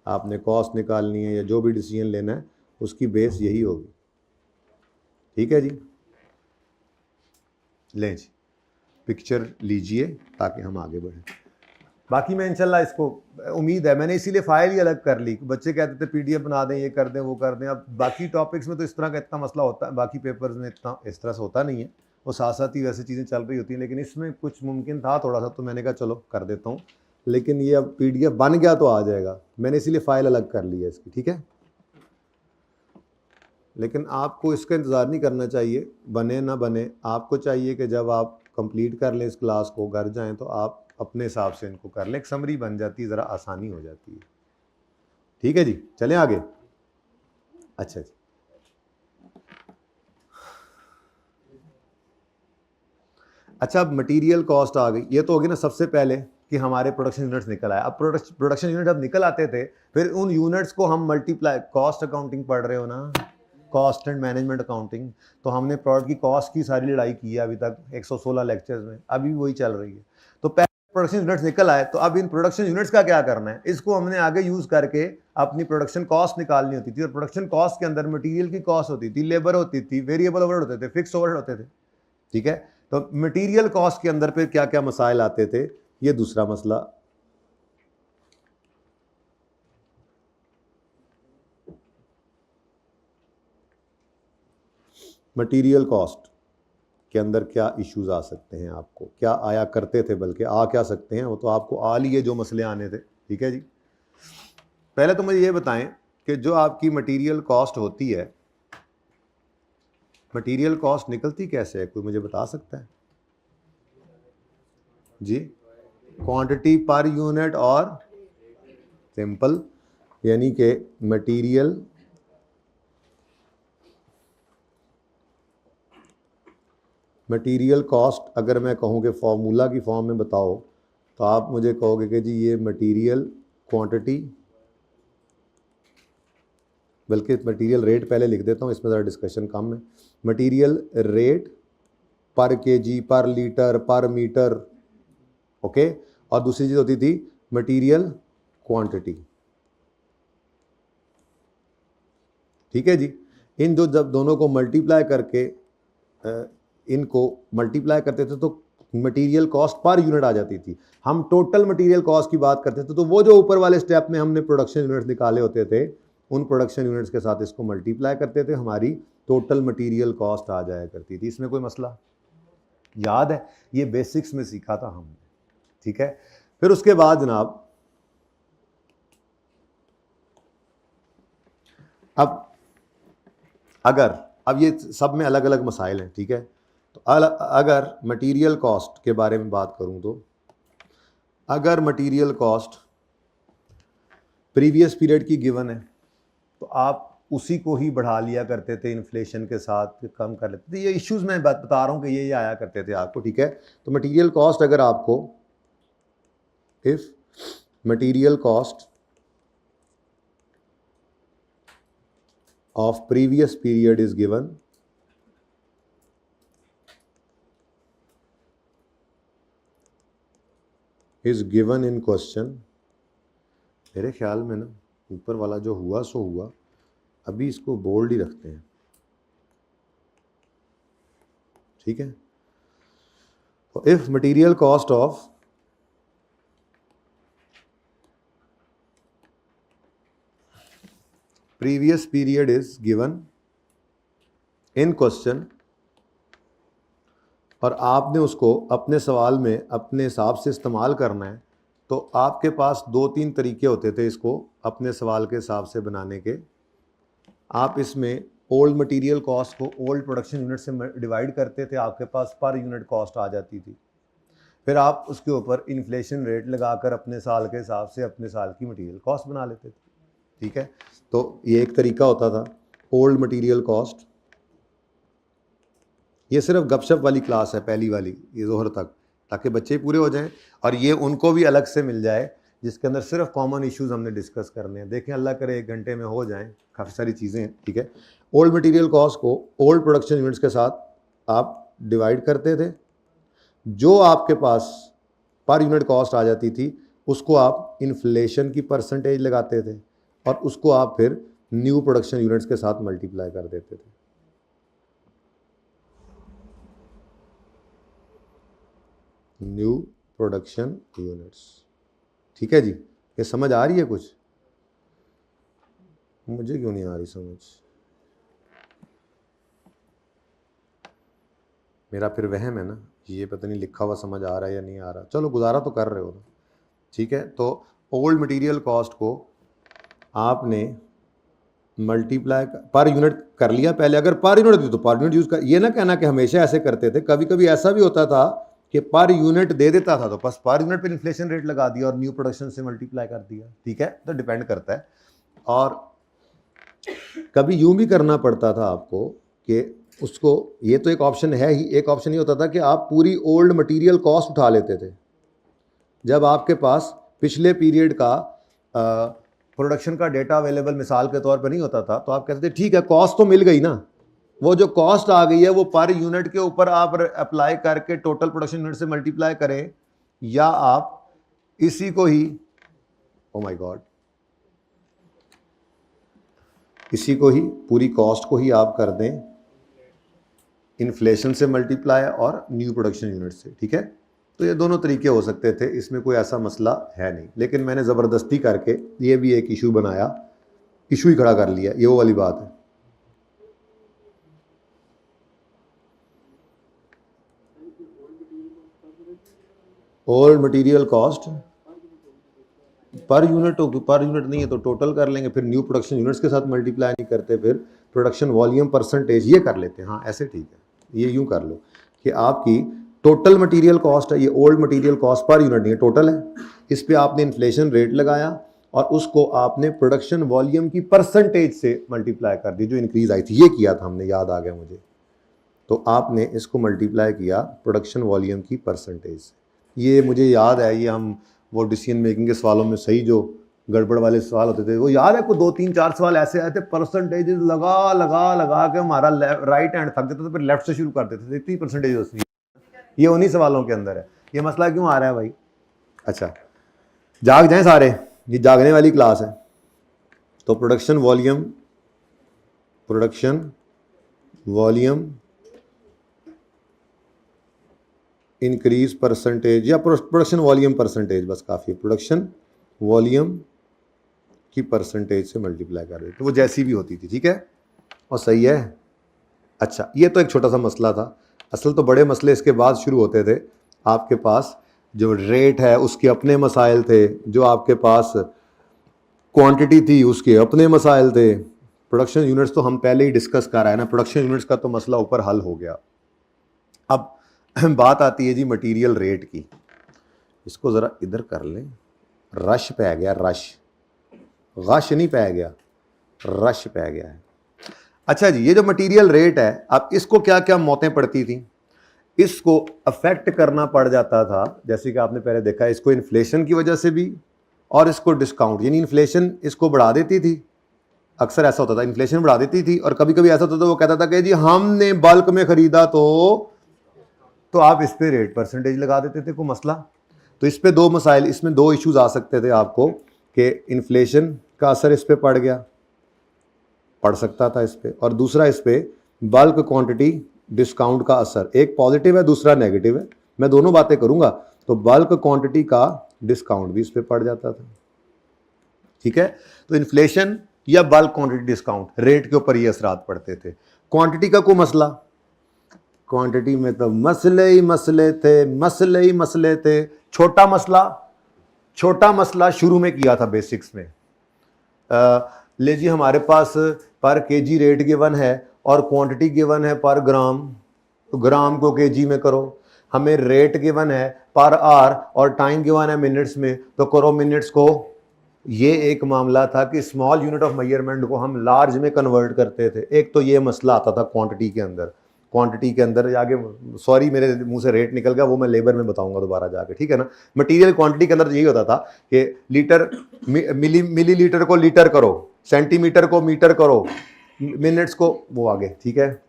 आपने कॉस्ट निकालनी है या जो भी डिसीजन लेना है उसकी बेस यही होगी, ठीक है जी। लें जी पिक्चर लीजिए ताकि हम आगे बढ़ें। बाकी मैं इंशाल्लाह इसको उम्मीद है, मैंने इसीलिए फाइल ही अलग कर ली। बच्चे कहते थे पीडीएफ बना दें, ये कर दें, वो कर दें। अब बाकी टॉपिक्स में तो इस तरह का इतना मसला होता है, बाकी पेपर्स में इतना इस तरह से होता नहीं है, वो साथ साथ ही वैसे चीज़ें चल रही होती हैं, लेकिन इसमें कुछ मुमकिन था थोड़ा सा, तो मैंने कहा चलो कर देता हूँ। लेकिन ये अब पीडीएफ बन गया तो आ जाएगा, मैंने इसीलिए फ़ाइल अलग कर ली है इसकी, ठीक है। लेकिन आपको इसका इंतज़ार नहीं करना चाहिए, बने ना बने, आपको चाहिए कि जब आप कंप्लीट कर लें इस क्लास को, घर जाएं तो आप अपने हिसाब से इनको कर लें, एक समरी बन जाती है, ज़रा आसानी हो जाती है, ठीक है जी। चलें आगे। अच्छा जी, अच्छा अब मटेरियल कॉस्ट आ गई। ये तो होगी ना सबसे पहले कि हमारे प्रोडक्शन यूनिट्स निकल आए। अब प्रोडक्शन यूनिट अब निकल आते थे, फिर उन यूनिट्स को हम मल्टीप्लाई, कॉस्ट अकाउंटिंग पढ़ रहे हो ना, कॉस्ट एंड मैनेजमेंट अकाउंटिंग, तो हमने प्रोडक्ट की कॉस्ट की सारी लड़ाई की है अभी तक 116 लेक्चर्स में, अभी वही चल रही है। तो पहले प्रोडक्शन यूनिट्स निकल आए, तो अब इन प्रोडक्शन यूनिट्स का क्या करना है, इसको हमने आगे यूज करके अपनी प्रोडक्शन कॉस्ट निकालनी होती थी। और प्रोडक्शन कॉस्ट के अंदर मटीरियल की कॉस्ट होती थी, लेबर होती थी, वेरिएबल ओवरहेड होते थे, फिक्स ओवरहेड होते थे, ठीक है। तो मटेरियल कॉस्ट के अंदर पे क्या क्या मसाइल आते थे, ये दूसरा मसला। मटेरियल कॉस्ट के अंदर क्या इश्यूज आ सकते हैं, आपको क्या आया करते थे, बल्कि आ क्या सकते हैं, वो तो आपको आ लिए जो मसले आने थे, ठीक है जी। पहले तो मुझे ये बताएं कि जो आपकी मटेरियल कॉस्ट होती है, मटेरियल कॉस्ट निकलती कैसे है, कोई मुझे बता सकता है जी? क्वांटिटी पर यूनिट और सिंपल, यानी कि मटेरियल कॉस्ट अगर मैं कहूँ कि फॉर्मूला की फॉर्म में बताओ तो आप मुझे कहोगे कि जी ये मटेरियल क्वांटिटी, बल्कि मटेरियल रेट पहले लिख देता हूँ, इसमें ज़रा डिस्कशन कम है। मटेरियल रेट पर केजी, पर लीटर, पर मीटर, ओके। और दूसरी चीज़ होती थी मटेरियल क्वांटिटी, ठीक है जी। इन जो जब दोनों को मल्टीप्लाई करके इनको मल्टीप्लाई करते थे तो मटेरियल कॉस्ट पर यूनिट आ जाती थी। हम टोटल मटेरियल कॉस्ट की बात करते थे, तो वो जो ऊपर वाले स्टेप में हमने प्रोडक्शन यूनिट्स निकाले होते थे, उन प्रोडक्शन यूनिट्स के साथ इसको मल्टीप्लाई करते थे, हमारी टोटल मटेरियल कॉस्ट आ जाया करती थी। इसमें कोई मसला याद है, ये बेसिक्स में सीखा था हमने, ठीक है। फिर उसके बाद जनाब अब ये सब में अलग अलग मसाइल हैं, ठीक है। तो अगर मटेरियल कॉस्ट के बारे में बात करूं तो अगर मटेरियल कॉस्ट प्रीवियस पीरियड की गिवन है तो आप उसी को ही बढ़ा लिया करते थे इन्फ्लेशन के साथ, कम कर लेते थे। ये इश्यूज मैं बता रहा हूँ कि ये आया करते थे आपको, ठीक है। तो मटेरियल कॉस्ट अगर आपको, if material cost of previous period is given, in question, मेरे ख्याल में ना ऊपर वाला जो हुआ सो हुआ, अभी इसको बोल्ड ही रखते हैं, ठीक है। तो if material cost of previous period is given in question, और आपने उसको अपने सवाल में अपने हिसाब से इस्तेमाल करना है, तो आपके पास 2-3 तरीके होते थे इसको अपने सवाल के हिसाब से बनाने के। आप इसमें ओल्ड मटेरियल कॉस्ट को ओल्ड प्रोडक्शन यूनिट से डिवाइड करते थे, आपके पास पर यूनिट कॉस्ट आ जाती थी। फिर आप उसके ऊपर इन्फ्लेशन रेट लगाकर अपने साल के हिसाब से अपने साल की मटेरियल कॉस्ट बना लेते थे, ठीक है। तो ये एक तरीका होता था ओल्ड मटेरियल कॉस्ट। ये सिर्फ गपशप वाली क्लास है, पहली वाली, ये जोहर तक, ताकि बच्चे पूरे हो जाएं और ये उनको भी अलग से मिल जाए जिसके अंदर सिर्फ कॉमन इश्यूज हमने डिस्कस करने हैं। देखें अल्लाह करे 1 घंटे में हो जाएं, काफ़ी सारी चीज़ें हैं, ठीक है। ओल्ड मटेरियल कॉस्ट को ओल्ड प्रोडक्शन यूनिट्स के साथ आप डिवाइड करते थे, जो आपके पास पर यूनिट कॉस्ट आ जाती थी उसको आप इन्फ्लेशन की परसेंटेज लगाते थे और उसको आप फिर न्यू प्रोडक्शन यूनिट्स के साथ मल्टीप्लाई कर देते थे। न्यू प्रोडक्शन यूनिट्स, ठीक है जी। ये समझ आ रही है कुछ? मुझे क्यों नहीं आ रही समझ? मेरा फिर वहम है ना, ये पता नहीं लिखा हुआ समझ आ रहा है या नहीं आ रहा। चलो गुजारा तो कर रहे हो ना, ठीक है। तो ओल्ड मटेरियल कॉस्ट को आपने मल्टीप्लाई पर यूनिट कर लिया पहले। अगर पर यूनिट दी तो पर यूनिट यूज कर, ये ना कहना कि हमेशा ऐसे करते थे, कभी कभी ऐसा भी होता था कि पर यूनिट दे देता था तो बस पर यूनिट पे इन्फ्लेशन रेट लगा दिया और न्यू प्रोडक्शन से मल्टीप्लाई कर दिया, ठीक है। तो डिपेंड करता है। और कभी यूं भी करना पड़ता था आपको कि उसको, ये तो एक ऑप्शन है ही, एक ऑप्शन ये होता था कि आप पूरी ओल्ड मटेरियल कॉस्ट उठा लेते थे। जब आपके पास पिछले पीरियड का प्रोडक्शन का डेटा अवेलेबल मिसाल के तौर पर नहीं होता था, तो आप कहते थे ठीक है कॉस्ट तो मिल गई ना, वो जो कॉस्ट आ गई है वो पर यूनिट के ऊपर आप अप्लाई करके टोटल प्रोडक्शन यूनिट से मल्टीप्लाई करें, या आप इसी को ही, ओ माय गॉड, इसी को ही पूरी कॉस्ट को ही आप कर दें इन्फ्लेशन से मल्टीप्लाई और न्यू प्रोडक्शन यूनिट से, ठीक है। तो ये दोनों तरीके हो सकते थे, इसमें कोई ऐसा मसला है नहीं। लेकिन मैंने ज़बरदस्ती करके ये भी एक इशू बनाया, इशू ही खड़ा कर लिया, ये वो वाली बात है। Old material cost per unit होगी, पर यूनिट नहीं है तो टोटल कर लेंगे, फिर न्यू प्रोडक्शन यूनिट्स के साथ मल्टीप्लाई नहीं करते, फिर प्रोडक्शन वॉल्यूम परसेंटेज ये कर लेते हैं। हाँ ऐसे ठीक है, ये यूं कर लो कि आपकी टोटल मटेरियल कॉस्ट है, ये old material cost per unit नहीं है, टोटल है। इस पे आपने इन्फ्लेशन रेट लगाया और उसको आपने प्रोडक्शन वॉल्यूम की परसेंटेज से मल्टीप्लाई कर दी, जो इंक्रीज आई थी, ये किया था हमने, याद आ गया मुझे। तो आपने इसको मल्टीप्लाई किया प्रोडक्शन वॉल्यूम की परसेंटेज से। ये मुझे याद है, ये हम वो डिसीजन मेकिंग के सवालों में सही जो गड़बड़ वाले सवाल होते थे, वो याद है कोई 2-3-4 सवाल ऐसे आए थे, परसेंटेज लगा लगा लगा के हमारा राइट हैंड थक जाता था, फिर लेफ्ट से शुरू कर देते थे, इतनी परसेंटेज होती है। ये उन्हीं सवालों के अंदर है। ये मसला क्यों आ रहा है भाई? अच्छा जाग जाएं सारे, ये जागने वाली क्लास है। तो प्रोडक्शन वॉल्यूम इंक्रीज परसेंटेज, या प्रोडक्शन वॉल्यूम परसेंटेज बस काफ़ी है, प्रोडक्शन वॉल्यूम की परसेंटेज से मल्टीप्लाई कर देते, वो जैसी भी होती थी, ठीक है। और सही है। अच्छा ये तो एक छोटा सा मसला था, असल तो बड़े मसले इसके बाद शुरू होते थे। आपके पास जो रेट है उसके अपने मसाइल थे, जो आपके पास क्वांटिटी थी उसके अपने मसाइल थे। प्रोडक्शन यूनिट्स तो हम पहले ही डिस्कस कर रहे हैं ना, प्रोडक्शन यूनिट्स का तो मसला ऊपर हल हो गया। अब बात आती है जी मटेरियल रेट की। इसको ज़रा इधर कर लें, रश पै गया, रश गश नहीं पै गया, रश पै गया है। अच्छा जी, ये जो मटेरियल रेट है, अब इसको क्या क्या मौतें पड़ती थी, इसको अफेक्ट करना पड़ जाता था। जैसे कि आपने पहले देखा, इसको इन्फ्लेशन की वजह से भी, और इसको डिस्काउंट, यानी इन्फ्लेशन इसको बढ़ा देती थी। अक्सर ऐसा होता था, इन्फ्लेशन बढ़ा देती थी, और कभी कभी ऐसा होता था वो कहता था कि जी हमने बल्क में खरीदा तो आप इस पे रेट परसेंटेज लगा देते थे, कोई मसला। तो इस पे दो मसाइल, इसमें दो इश्यूज आ सकते थे आपको, कि इन्फ्लेशन का असर इस पे पड़ सकता था इस पे, और दूसरा इस पे बल्क क्वांटिटी डिस्काउंट का असर, एक पॉजिटिव है दूसरा नेगेटिव है, मैं दोनों बातें करूंगा। तो बल्क क्वांटिटी का डिस्काउंट भी इस पे पड़ जाता था, ठीक है। तो इन्फ्लेशन या बल्क क्वांटिटी डिस्काउंट, रेट के ऊपर ये असरात पड़ते थे। क्वांटिटी का कोई मसला, क्वांटिटी में तो मसले ही मसले थे। छोटा मसला शुरू में किया था बेसिक्स में। ले जी, हमारे पास पर केजी रेट गिवन है और क्वांटिटी गिवन है पर ग्राम, तो ग्राम को केजी में करो। हमें रेट गिवन है पर आर और टाइम गिवन है मिनट्स में, तो करो मिनट्स को। ये एक मामला था कि स्मॉल यूनिट ऑफ मेजरमेंट को हम लार्ज में कन्वर्ट करते थे। एक तो ये मसला आता था क्वांटिटी के अंदर आगे, सॉरी मेरे मुंह से रेट निकल गया, वो मैं लेबर में बताऊंगा दोबारा जाके, ठीक है ना। मटेरियल क्वांटिटी के अंदर यही होता था कि लीटर मिलीलीटर को लीटर करो, सेंटीमीटर को मीटर करो, मिनट्स को वो आगे, ठीक है,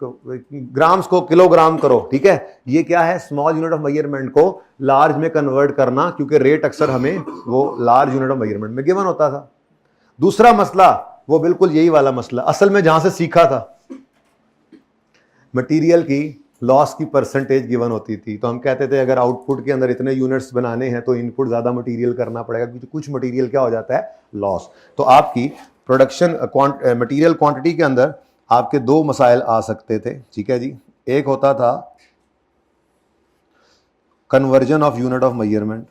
ग्राम्स को किलोग्राम करो, ठीक है। ये क्या है, स्मॉल यूनिट ऑफ मेजरमेंट को लार्ज में कन्वर्ट करना, क्योंकि रेट अक्सर हमें वो लार्ज यूनिट ऑफ मेजरमेंट में गिवन होता था। दूसरा मसला वो बिल्कुल यही वाला मसला, असल में जहां से सीखा था, मटेरियल की लॉस की परसेंटेज गिवन होती थी। तो हम कहते थे अगर आउटपुट के अंदर इतने यूनिट्स बनाने हैं तो इनपुट ज्यादा मटेरियल करना पड़ेगा, क्योंकि कुछ मटेरियल क्या हो जाता है, लॉस। तो आपकी प्रोडक्शन मटेरियल क्वांटिटी के अंदर आपके दो मसाइल आ सकते थे, ठीक है जी। एक होता था conversion of unit of measurement.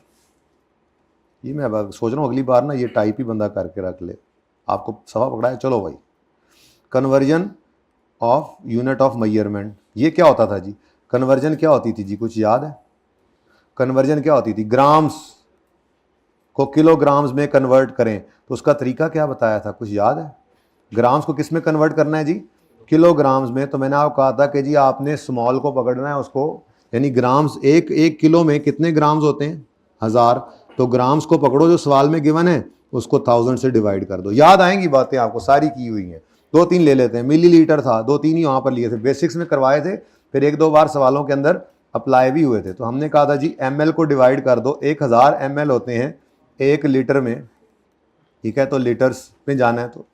ये मैं अब सोच रहा हूँ अगली बार ना ये टाइप ही बंदा करके रख ले, आपको सवा पकड़ा है, चलो भाई। Conversion of unit of measurement, ये क्या होता था जी, कन्वर्जन क्या होती थी जी, कुछ याद है? कन्वर्जन क्या होती थी, ग्राम्स को किलोग्राम्स में कन्वर्ट करें, तो उसका तरीका क्या बताया था, कुछ याद है? ग्राम्स को किस में कन्वर्ट करना है जी, किलोग्राम्स में। तो मैंने आपको कहा था कि जी आपने स्मॉल को पकड़ना है उसको, यानी ग्राम्स, एक किलो में कितने ग्राम्स होते हैं, 1000। तो ग्राम्स को पकड़ो जो सवाल में गिवन है, उसको 1000 से डिवाइड कर दो। याद आएंगी बातें आपको, सारी की हुई हैं। 2-3 ले लेते हैं, मिलीलीटर था, 2-3 ही वहाँ पर लिए थे, बेसिक्स में करवाए थे, फिर 1-2 बार सवालों के अंदर अप्लाई भी हुए थे। तो हमने कहा था जी ml को डिवाइड कर दो, 1000 ml होते हैं 1 लीटर में, ठीक है। तो लीटर्स में जाना है, तो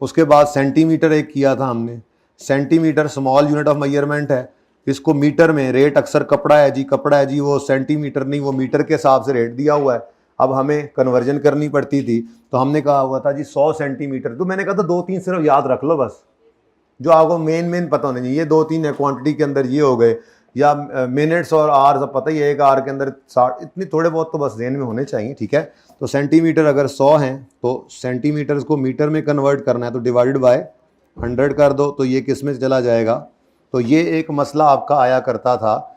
उसके बाद सेंटीमीटर एक किया था हमने। Centimetre small unit of measurement है, इसको मीटर में, रेट अक्सर कपड़ा है जी, वो सेंटीमीटर नहीं, वो मीटर के हिसाब से रेट दिया हुआ है। अब हमें कन्वर्जन करनी पड़ती थी, तो हमने कहा हुआ था जी 100 सेंटीमीटर। तो मैंने कहा था 2-3 सिर्फ याद रख लो बस, जो आपको मेन पता होना चाहिए। ये 2-3 है, क्वांटिटी के अंदर ये हो गए, या मिनट्स और आर सब पता ही है, एक आर के अंदर 60, इतनी थोड़े बहुत तो बस जेन में होने चाहिए, ठीक है। तो सेंटीमीटर अगर 100 हैं तो सेंटीमीटर्स को मीटर में कन्वर्ट करना है, तो डिवाइडेड बाय 100 कर दो, तो ये किस में चला जाएगा। तो ये एक मसला आपका आया करता था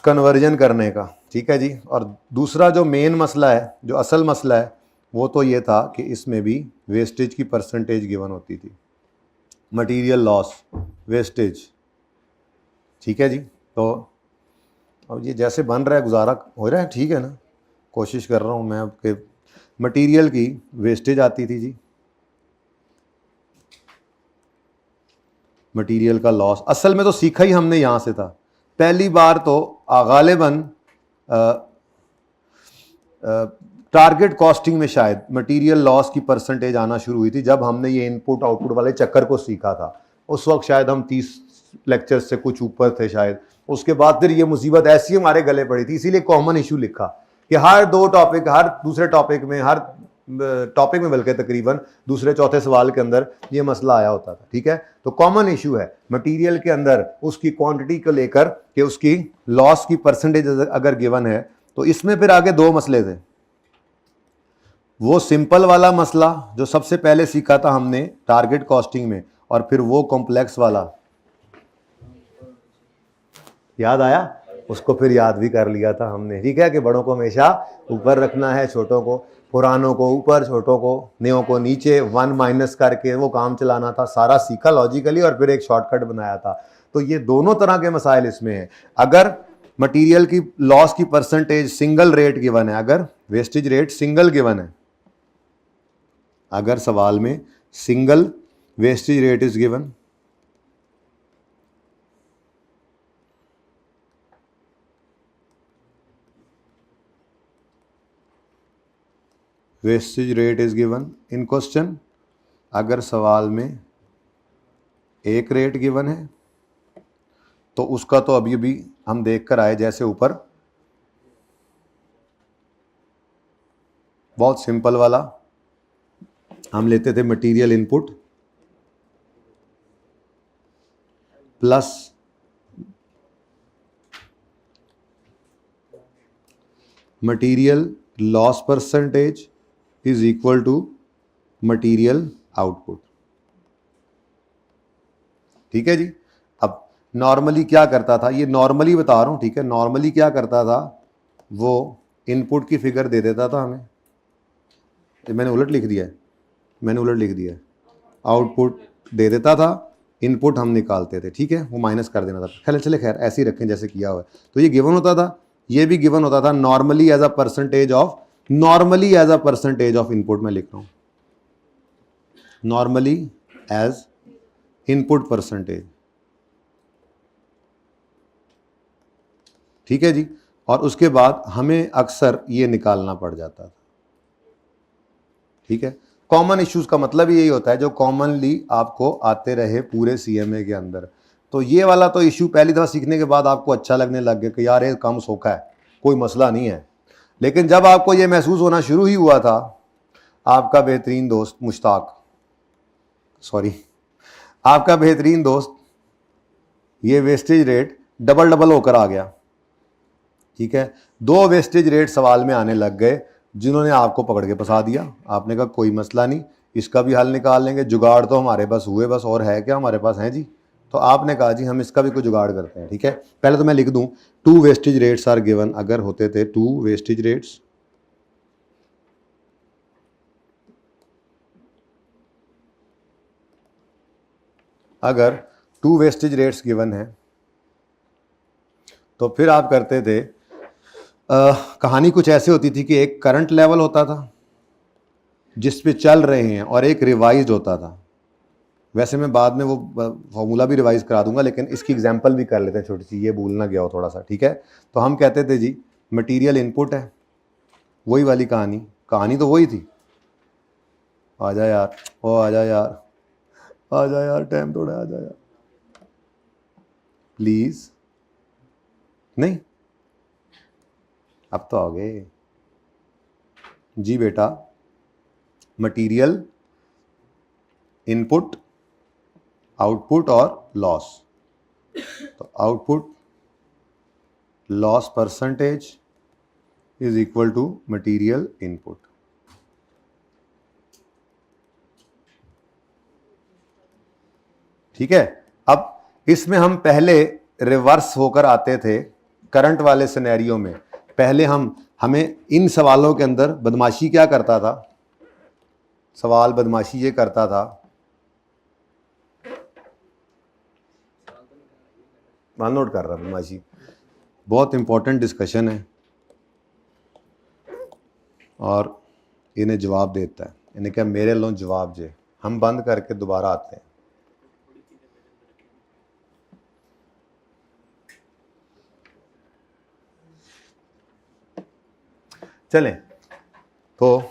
कन्वर्जन करने का, ठीक है जी। और दूसरा जो मेन मसला है, जो असल मसला है, वो तो ये था कि इसमें भी वेस्टेज की परसेंटेज गिवन होती थी, मटेरियल लॉस वेस्टेज, ठीक है जी। तो अब ये जैसे बन रहा है, गुजारा हो रहा है, ठीक है ना, कोशिश कर रहा हूँ मैं आपके। मटेरियल की वेस्टेज आती थी जी, मटेरियल का लॉस, असल में तो सीखा ही हमने यहाँ से था। पहली बार तो गालिबन टारगेट कॉस्टिंग में शायद मटेरियल लॉस की परसेंटेज आना शुरू हुई थी, जब हमने ये इनपुट आउटपुट वाले चक्कर को सीखा था। उस वक्त शायद हम 30 लेक्चर्स से कुछ ऊपर थे शायद। उसके बाद फिर ये मुसीबत ऐसी हमारे गले पड़ी थी, इसीलिए कॉमन इशू लिखा कि हर दूसरे टॉपिक में, हर टॉपिक में बल्कि तकरीबन दूसरे चौथे सवाल के अंदर ये मसला आया होता था, ठीक है। तो कॉमन इशू है मटेरियल के अंदर उसकी क्वांटिटी को लेकर कि उसकी लॉस की परसेंटेज अगर गिवन है। तो इसमें फिर आगे दो मसले थे, वो सिंपल वाला मसला जो सबसे पहले सीखा था हमने टारगेट कॉस्टिंग में, और फिर वो कॉम्प्लेक्स वाला, याद आया, उसको फिर याद भी कर लिया था हमने, ठीक है, कि बड़ों को हमेशा ऊपर रखना है, छोटों को। पुरानों को ऊपर, छोटों को, नयों को नीचे, 1 माइनस करके वो काम चलाना था, सारा सीखा लॉजिकली और फिर एक शॉर्टकट बनाया था। तो ये दोनों तरह के मसाइल इसमें हैं। अगर मटेरियल की लॉस की परसेंटेज सिंगल रेट गिवन है, अगर वेस्टेज रेट सिंगल गिवन है, अगर सवाल में single wastage rate is given, wastage rate is given in question, अगर सवाल में एक रेट गिवन है तो उसका तो अभी भी हम देख कर आए, जैसे ऊपर बहुत सिंपल वाला हम लेते थे material input plus material loss percentage is equal to material output. ठीक है जी। अब नॉर्मली क्या करता था, ये नॉर्मली बता रहा हूं, ठीक है, नॉर्मली क्या करता था, वो इनपुट की फिगर दे देता था हमें, मैंने उलट लिख दिया है, मैंने उलट लिख दिया है, आउटपुट दे देता था, इनपुट हम निकालते थे, ठीक है, वो माइनस कर देना था। खैर चले, खैर ऐसे ही रखें जैसे किया हुआ है। तो ये गिवन होता था, ये भी गिवन होता था, normally as a percentage of, normally as a percentage of input मैं लिख रहा हूं, नॉर्मली एज इनपुट परसेंटेज। ठीक है जी। और उसके बाद हमें अक्सर ये निकालना पड़ जाता था। ठीक है, कॉमन इश्यूज का मतलब यही होता है जो कॉमनली आपको आते रहे पूरे सीएमए के अंदर। तो ये वाला तो इश्यू पहली दफा सीखने के बाद आपको अच्छा लगने लग गया कि यार ये कम सोखा है, कोई मसला नहीं है। लेकिन जब आपको ये महसूस होना शुरू ही हुआ था, आपका बेहतरीन दोस्त मुश्ताक, सॉरी, आपका बेहतरीन दोस्त, ये वेस्टेज रेट डबल डबल होकर आ गया। ठीक है, 2 वेस्टेज रेट सवाल में आने लग गए जिन्होंने आपको पकड़ के फंसा दिया। आपने कहा कोई मसला नहीं, इसका भी हल निकाल लेंगे, जुगाड़ तो हमारे पास हुए बस, और है क्या हमारे पास, है जी। तो आपने कहा जी हम इसका भी कोई जुगाड़ करते हैं। ठीक है, पहले तो मैं लिख दूं 2 वेस्टेज रेट्स आर गिवन, अगर होते थे 2 वेस्टेज रेट्स, अगर 2 वेस्टेज रेट्स गिवन है तो फिर आप करते थे, कहानी कुछ ऐसे होती थी कि एक करंट लेवल होता था जिस पे चल रहे हैं और एक रिवाइज होता था। वैसे मैं बाद में वो फॉर्मूला भी रिवाइज करा दूंगा, लेकिन इसकी एग्जांपल भी कर लेते हैं छोटी सी, ये भूलना गया हो थोड़ा सा। ठीक है, तो हम कहते थे जी मटेरियल इनपुट है, वही वाली कहानी, कहानी तो वही थी। आ जा यार, ओ आ जा यार, आ जा यार, टाइम थोड़ा, आ जा यार प्लीज। नहीं, अब तो आ गए जी बेटा। मटेरियल इनपुट, आउटपुट और लॉस, तो output loss percentage is equal to material input. ठीक है, अब इसमें हम पहले रिवर्स होकर आते थे करंट वाले सिनेरियो में। पहले हमें इन सवालों के अंदर बदमाशी क्या करता था, सवाल बदमाशी ये करता था, मान नोट कर रहा बदमाशी, बहुत इंपॉर्टेंट डिस्कशन है और इन्हें जवाब देता है, इन्हें क्या मेरे लो जवाब जे, हम बंद करके दोबारा आते हैं। चलें, तो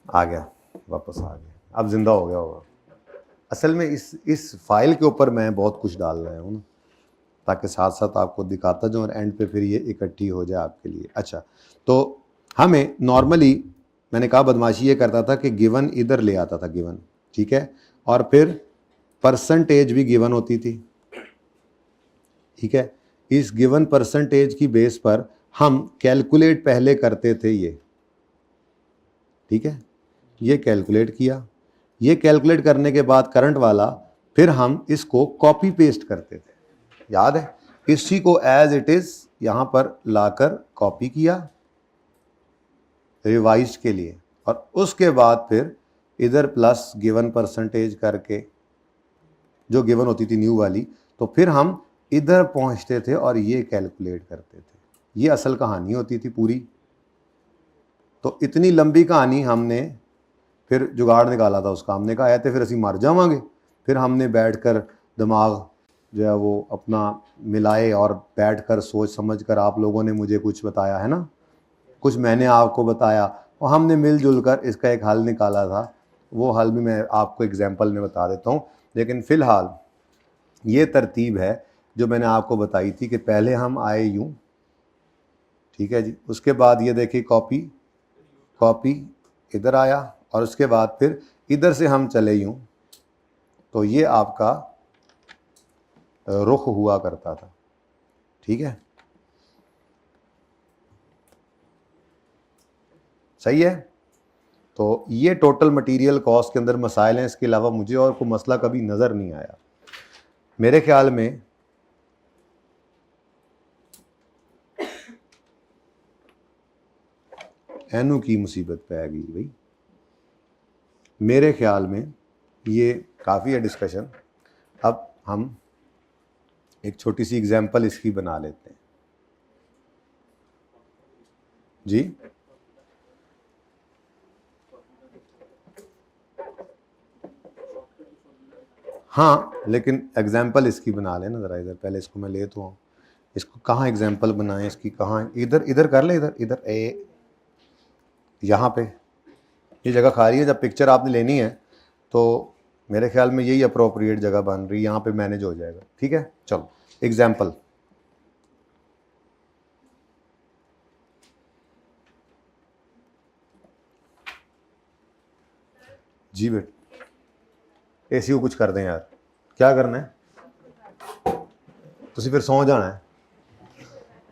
आ गया, वापस आ गया, अब जिंदा हो गया होगा। असल में इस फाइल के ऊपर मैं बहुत कुछ डाल रहा हूँ ना, ताकि साथ साथ आपको दिखाता जाऊँ और एंड पे फिर ये इकट्ठी हो जाए आपके लिए। अच्छा, तो हमें नॉर्मली मैंने कहा बदमाशी ये करता था कि गिवन इधर ले आता था, गिवन, ठीक है, और फिर परसेंटेज भी गिवन होती थी। ठीक है, इस गिवन परसेंटेज की बेस पर हम कैलकुलेट पहले करते थे ये। ठीक है, ये कैलकुलेट किया, ये कैलकुलेट करने के बाद करंट वाला, फिर हम इसको कॉपी पेस्ट करते थे, याद है, इसी को एज इट इज यहां पर लाकर कॉपी किया रिवाइज के लिए, और उसके बाद फिर इधर प्लस गिवन परसेंटेज करके, जो गिवन होती थी न्यू वाली, तो फिर हम इधर पहुंचते थे और ये कैलकुलेट करते थे। ये असल कहानी होती थी पूरी। तो इतनी लंबी कहानी हमने फिर जुगाड़ निकाला था उसका। हमने कहा आते फिर असी मर जावांगे। फिर हमने बैठकर दिमाग जो है वो अपना मिलाए और बैठकर सोच समझ कर आप लोगों ने मुझे कुछ बताया है ना, कुछ मैंने आपको बताया, और हमने मिलजुल कर इसका एक हल निकाला था। वो हल भी मैं आपको एग्जाम्पल में बता देता हूँ। लेकिन फ़िलहाल ये तरतीब है जो मैंने आपको बताई थी कि पहले हम आए यूँ, ठीक है जी, उसके बाद ये देखिए कॉपी कॉपी इधर आया, और उसके बाद फिर इधर से हम चले यूँ, तो ये आपका रुख हुआ करता था। ठीक है, सही है। तो ये टोटल मटेरियल कॉस्ट के अंदर मसाइल हैं। इसके अलावा मुझे और कोई मसला कभी नज़र नहीं आया। मेरे ख्याल में एनू की मुसीबत पे गई भाई। मेरे ख्याल में ये काफ़ी है डिस्कशन। अब हम एक छोटी सी एग्जांपल इसकी बना लेते हैं जी। हाँ, लेकिन एग्जांपल इसकी बना लेना ज़रा। इधर पहले इसको मैं ले तो हूँ, इसको कहाँ एग्जांपल बनाएं इसकी, कहाँ, इधर इधर कर ले, इधर इधर ए, यहाँ पे ये जगह खाली है। जब पिक्चर आपने लेनी है तो मेरे ख्याल में यही अप्रोप्रिएट जगह बन रही है, यहाँ पे मैनेज हो जाएगा। ठीक है, चलो एग्जाम्पल। जी बेट एसी को कुछ कर दें यार, क्या करना है, तो फिर सौ जाना है।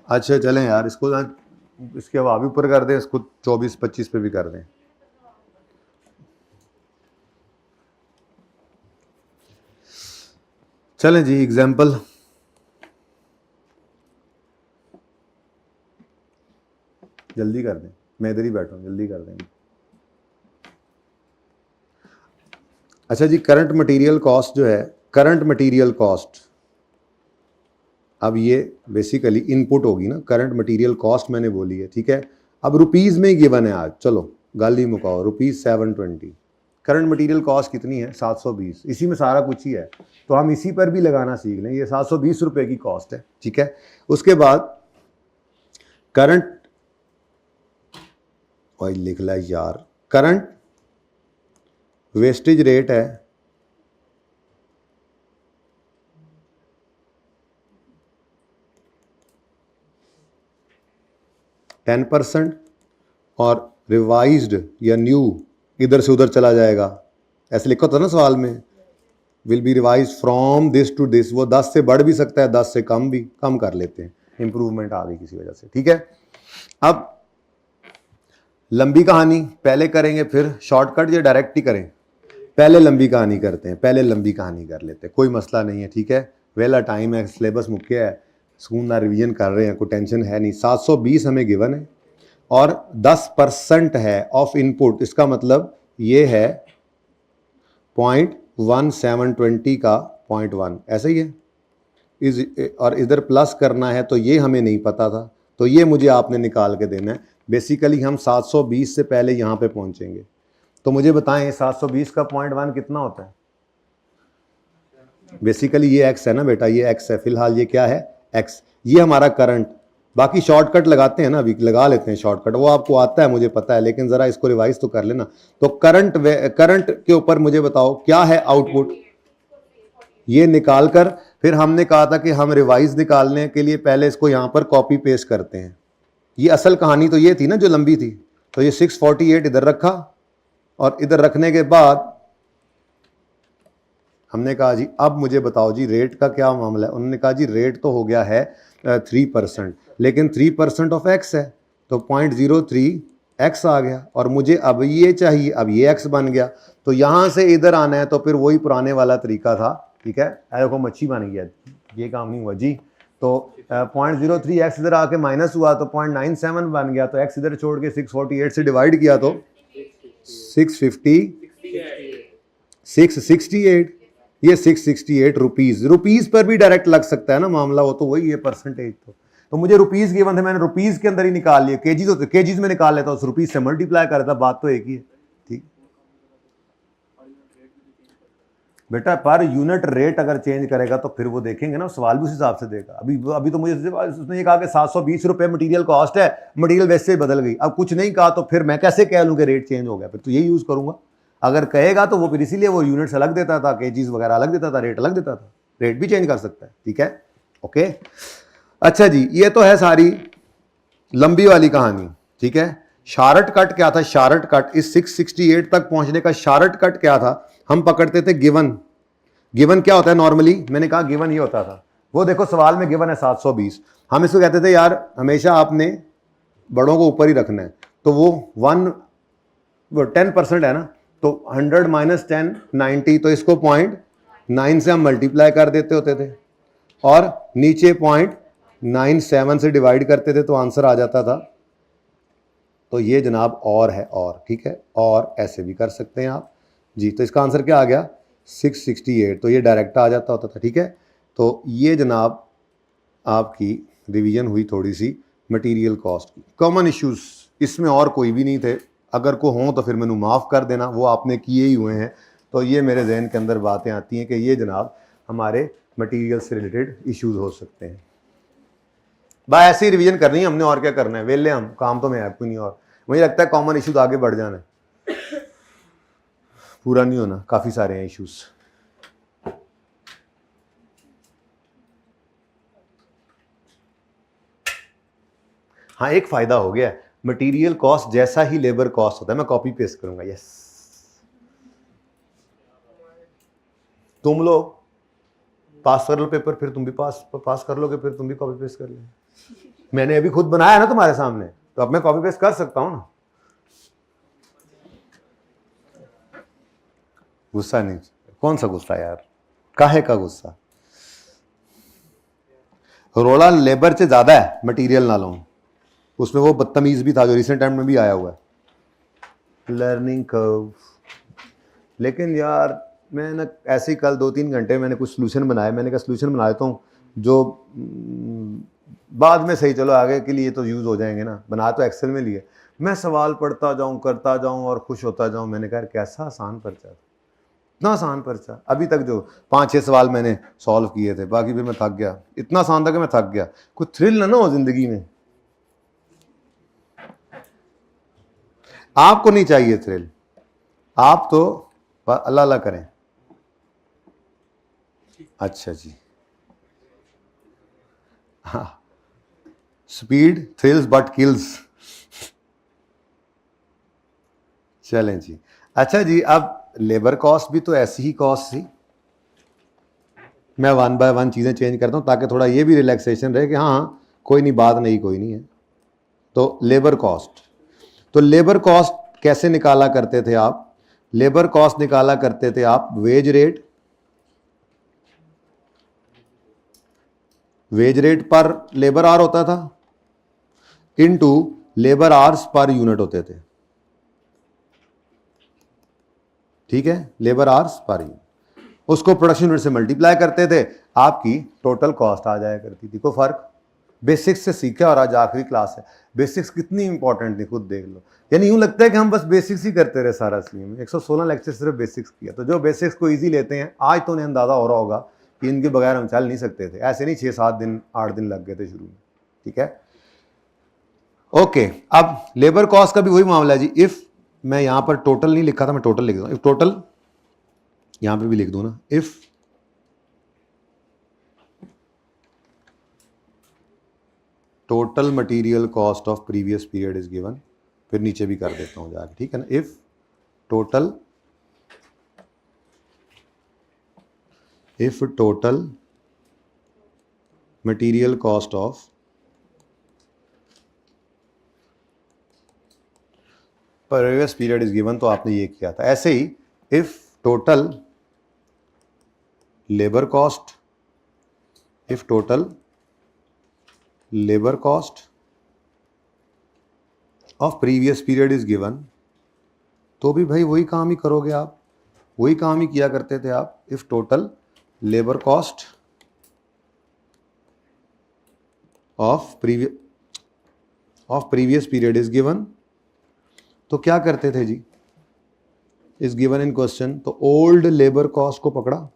अच्छा चलें यार, इसको इसके हवा भी ऊपर कर दें, इसको 24-25 पे भी कर दें। चलें जी, एग्जाम्पल। जल्दी कर दें, मैं इधर ही बैठा हूँ, जल्दी कर दें। अच्छा जी, करंट मटेरियल कॉस्ट जो है, करंट मटेरियल कॉस्ट, अब ये बेसिकली इनपुट होगी ना। करंट मटेरियल कॉस्ट मैंने बोली है, ठीक है। अब रुपीज़ में ही गिवन है आज, चलो गाली मुकाओ, ₹720। करंट मटेरियल कॉस्ट कितनी है? 720। इसी में सारा कुछ ही है, तो हम इसी पर भी लगाना सीख लें। ये 720 रुपये की कॉस्ट है, ठीक है। उसके बाद करंट, भाई लिख ला यार, करंट वेस्टेज रेट है 10%, और रिवाइज्ड या न्यू इधर से उधर चला जाएगा, ऐसे लिखा था ना सवाल में, will be revise from this to this. वो 10 से बढ़ भी सकता है, 10 से कम भी, कम कर लेते हैं, इंप्रूवमेंट आ गई किसी वजह से, ठीक है। अब लंबी कहानी पहले करेंगे फिर शॉर्टकट, या डायरेक्ट ही करें? पहले लंबी कहानी करते हैं, पहले लंबी कहानी कर लेते हैं, कोई मसला नहीं है, ठीक है। वेला टाइम है, सिलेबस मुक्के है, सुकून ना रिवीजन कर रहे हैं, कोई टेंशन है नहीं। 720 हमें गिवन है और 10% है ऑफ इनपुट, इसका मतलब ये है 0.1720 का 0.1, ऐसा ही है। और इधर प्लस करना है, तो ये हमें नहीं पता था, तो ये मुझे आपने निकाल के देना है। बेसिकली हम 720 से पहले यहाँ पे पहुँचेंगे। तो मुझे बताएं 720 का 0.1 कितना होता है? बेसिकली ये x है ना बेटा, ये x है, फिलहाल ये क्या है? x। ये हमारा करंट। बाकी शॉर्टकट लगाते हैं ना, अभी लगा लेते हैं शॉर्टकट, वो आपको आता है मुझे पता है, लेकिन ज़रा इसको रिवाइज तो कर लेना। तो करंट के ऊपर मुझे बताओ क्या है आउटपुट, ये निकाल कर फिर हमने कहा था कि हम रिवाइज निकालने के लिए पहले इसको यहाँ पर कॉपी पेस्ट करते हैं। ये असल कहानी तो ये थी ना जो लंबी थी। तो ये 648 इधर रखा, और इधर रखने के बाद हमने कहा जी अब मुझे बताओ जी रेट का क्या मामला है। उन्होंने कहा जी रेट तो हो गया है 3%, लेकिन 3% ऑफ x है, तो 0.03x आ गया, और मुझे अब ये चाहिए, अब ये x बन गया। तो यहाँ से इधर आना है, तो फिर वही पुराने वाला तरीका था, ठीक है। देखो मच्छी बन गया, ये काम नहीं हुआ जी। तो 0.03x इधर आके माइनस हुआ, तो 0.97 बन गया, तो x इधर छोड़ के 648 से डिवाइड किया तो 668, ये 668 रुपीज, रुपीज पर भी डायरेक्ट लग सकता है ना मामला, वो तो वही है परसेंटेज। तो मुझे रुपीज गिवन थे, मैंने रुपीज के अंदर ही निकाल लिया, केजीज होते केजीज में निकाल लेता, उस रुपीज से मल्टीप्लाई कर देता, बात तो एक ही है। ठीक बेटा, पर यूनिट रेट अगर चेंज करेगा तो फिर वो देखेंगे ना, सवाल भी उस हिसाब से देगा। अभी तो मुझे उसने ये कहा कि 720 रुपए मटीरियल कॉस्ट है, मटीरियल वैसे ही बदल गई। अब कुछ नहीं कहा तो फिर मैं कैसे कह लूँ कि रेट चेंज हो गया, फिर तो यही यूज करूंगा। अगर कहेगा तो वो फिर इसीलिए वो यूनिट्स अलग देता था, केजीज वगैरह अलग देता था, रेट अलग देता था, रेट भी चेंज कर सकता है। ठीक है, ओके। अच्छा जी, ये तो है सारी लंबी वाली कहानी। ठीक है, शार्ट कट क्या था? शार्ट कट इस 668 तक पहुंचने का शार्ट कट क्या था? हम पकड़ते थे गिवन। गिवन क्या होता है नॉर्मली? मैंने कहा गिवन ही होता था, वो देखो सवाल में गिवन है 720। हम इसको कहते थे यार हमेशा आपने बड़ों को ऊपर ही रखना है, तो वो 10% है ना, तो 100 माइनस 10 90, तो इसको 0.9 से हम मल्टीप्लाई कर देते होते थे और नीचे 0.97 से डिवाइड करते थे, तो आंसर आ जाता था। तो ये जनाब और है, और ठीक है, और ऐसे भी कर सकते हैं आप जी। तो इसका आंसर क्या आ गया? 668, तो ये डायरेक्ट आ जाता होता था। ठीक है, तो ये जनाब आपकी रिवीजन हुई थोड़ी सी मटेरियल कॉस्ट की। कॉमन इश्यूज इसमें और कोई भी नहीं थे, अगर को हों तो फिर मैंने माफ़ कर देना, वो आपने किए ही हुए हैं। तो ये मेरे जहन के अंदर बातें आती हैं कि ये जनाब हमारे मटेरियल से रिलेटेड इश्यूज हो सकते हैं। भाई ऐसी रिवीजन करनी है हमने, और क्या करना है, वेले हम, काम तो मैं है कोई नहीं। और मुझे लगता है कॉमन इश्यूज आगे बढ़ जाना है, पूरा नहीं होना, काफ़ी सारे हैं इश्यूज। हाँ, एक फ़ायदा हो गया, मटेरियल कॉस्ट जैसा ही लेबर कॉस्ट होता है। मैं कॉपी पेस्ट करूंगा, यस। तुम लोग पास कर लो पेपर, फिर तुम भी पास कर लोगे, फिर तुम भी कॉपी पेस्ट कर लो। मैंने अभी खुद बनाया ना तुम्हारे सामने, तो अब मैं कॉपी पेस्ट कर सकता हूं ना। गुस्सा नहीं, कौन सा गुस्सा यार, काहे का गुस्सा? रोला लेबर से ज्यादा है मटेरियल नालों, उसमें वो बदतमीज भी था जो रिसेंट टाइम में भी आया हुआ है, लर्निंग कर्व। लेकिन यार मैं ना ऐसे ही कल 2-3 घंटे मैंने कुछ सोल्यूशन बनाए, मैंने कहा सोल्यूशन बना देता हूँ जो बाद में सही, चलो आगे के लिए तो यूज़ हो जाएंगे ना। बना तो एक्सेल में लिए, मैं सवाल पढ़ता जाऊँ, करता जाऊँ और खुश होता जाऊँ। मैंने कहा कैसा आसान पर्चा, इतना आसान पर्चा। अभी तक जो 5-6 सवाल मैंने सॉल्व किए थे, बाकी फिर मैं थक गया, इतना आसान था कि मैं थक गया। कुछ थ्रिल ना हो जिंदगी में, आपको नहीं चाहिए थ्रिल, आप तो अल्लाह अल्लाह करें। अच्छा जी, हाँ, स्पीड थ्रिल्स बट किल्स। चलें जी। अच्छा जी, अब लेबर कॉस्ट भी तो ऐसी ही कॉस्ट थी। मैं 1 बाय 1 चीज़ें चेंज करता हूँ ताकि थोड़ा ये भी रिलैक्सेशन रहे कि हाँ कोई नहीं, बात नहीं, कोई नहीं है। तो लेबर कॉस्ट, तो लेबर कॉस्ट कैसे निकाला करते थे आप? लेबर कॉस्ट निकाला करते थे आप वेज रेट पर लेबर आवर होता था into labour hours per unit होते थे। ठीक है, लेबर आवर्स पर यूनिट, उसको प्रोडक्शन यूनिट से मल्टीप्लाई करते थे, आपकी टोटल कॉस्ट आ जाया करती थी। कोई फर्क? बेसिक्स से सीखा और आज आखिरी क्लास है। बेसिक्स कितनी इंपॉर्टेंट थी खुद देख लो। यानी यूं लगता है कि हम बस बेसिक्स ही करते रहे सारा सीएम। 116 लेक्चर सिर्फ बेसिक्स किया। तो जो बेसिक्स को इजी लेते हैं, आज तो उन्हें अंदाजा हो रहा होगा कि इनके बगैर हम चल नहीं सकते थे। ऐसे नहीं 6-7 दिन 8 दिन लग गए थे शुरू में। ठीक है, ओके। अब लेबर कॉस्ट का भी वही मामला है जी। इफ मैं यहां पर टोटल नहीं लिखा था, मैं टोटल लिख दूं। इफ टोटल, यहां पे भी लिख दूं ना, if total material cost of previous period is given, फिर नीचे भी कर देता हूं जाके, ठीक है ना। If total material cost of previous period is given, तो आपने ये किया था। ऐसे ही if total labour cost of previous period is given, तो भी भाई वही काम ही करोगे आप, वही काम ही किया करते थे आप। If total labour cost of previous period is given, तो क्या करते थे जी, इज गिवन इन क्वेश्चन, तो ओल्ड लेबर कॉस्ट को पकड़ा,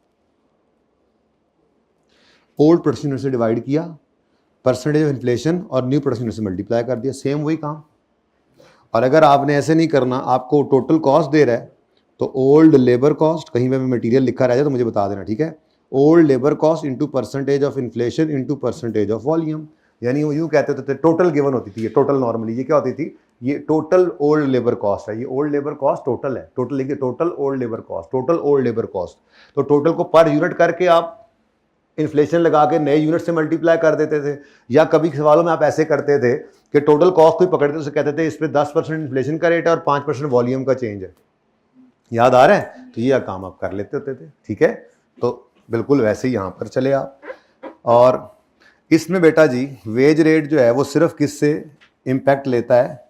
ओल्ड प्रोडक्शन यूनिट से डिवाइड किया, परसेंटेज ऑफ इन्फ्लेशन और न्यू प्रोडक्शन यूनिट से मल्टीप्लाई कर दिया, सेम वही काम। और अगर आपने ऐसे नहीं करना, आपको टोटल कॉस्ट दे रहा है, तो ओल्ड लेबर कॉस्ट, कहीं पे मटेरियल लिखा रह जाए तो मुझे बता देना, ठीक है। Old labour cost into percentage of inflation into percentage of volume, यानी वो यूँ कहते थे टोटल गिवन होती थी, ये टोटल नॉर्मली ये क्या होती थी, ये टोटल ओल्ड लेबर कॉस्ट है, ये ओल्ड लेबर कॉस्ट टोटल है, टोटल लिखिए, total old labour cost, total old labour cost. तो टोटल को पर यूनिट करके आप इन्फ्लेशन लगा के नए यूनिट से मल्टीप्लाई कर देते थे, या कभी सवालों में आप ऐसे करते थे कि टोटल कॉस्ट को ही पकड़ते, उसे कहते थे इस पे 10% इन्फ्लेशन का रेट है और 5% वॉल्यूम का चेंज है, याद आ रहा है। तो ये काम आप कर लेते होते थे, ठीक है। तो बिल्कुल वैसे ही यहाँ पर चले आप। और इसमें बेटा जी वेज रेट जो है वो सिर्फ किससे इम्पैक्ट लेता है,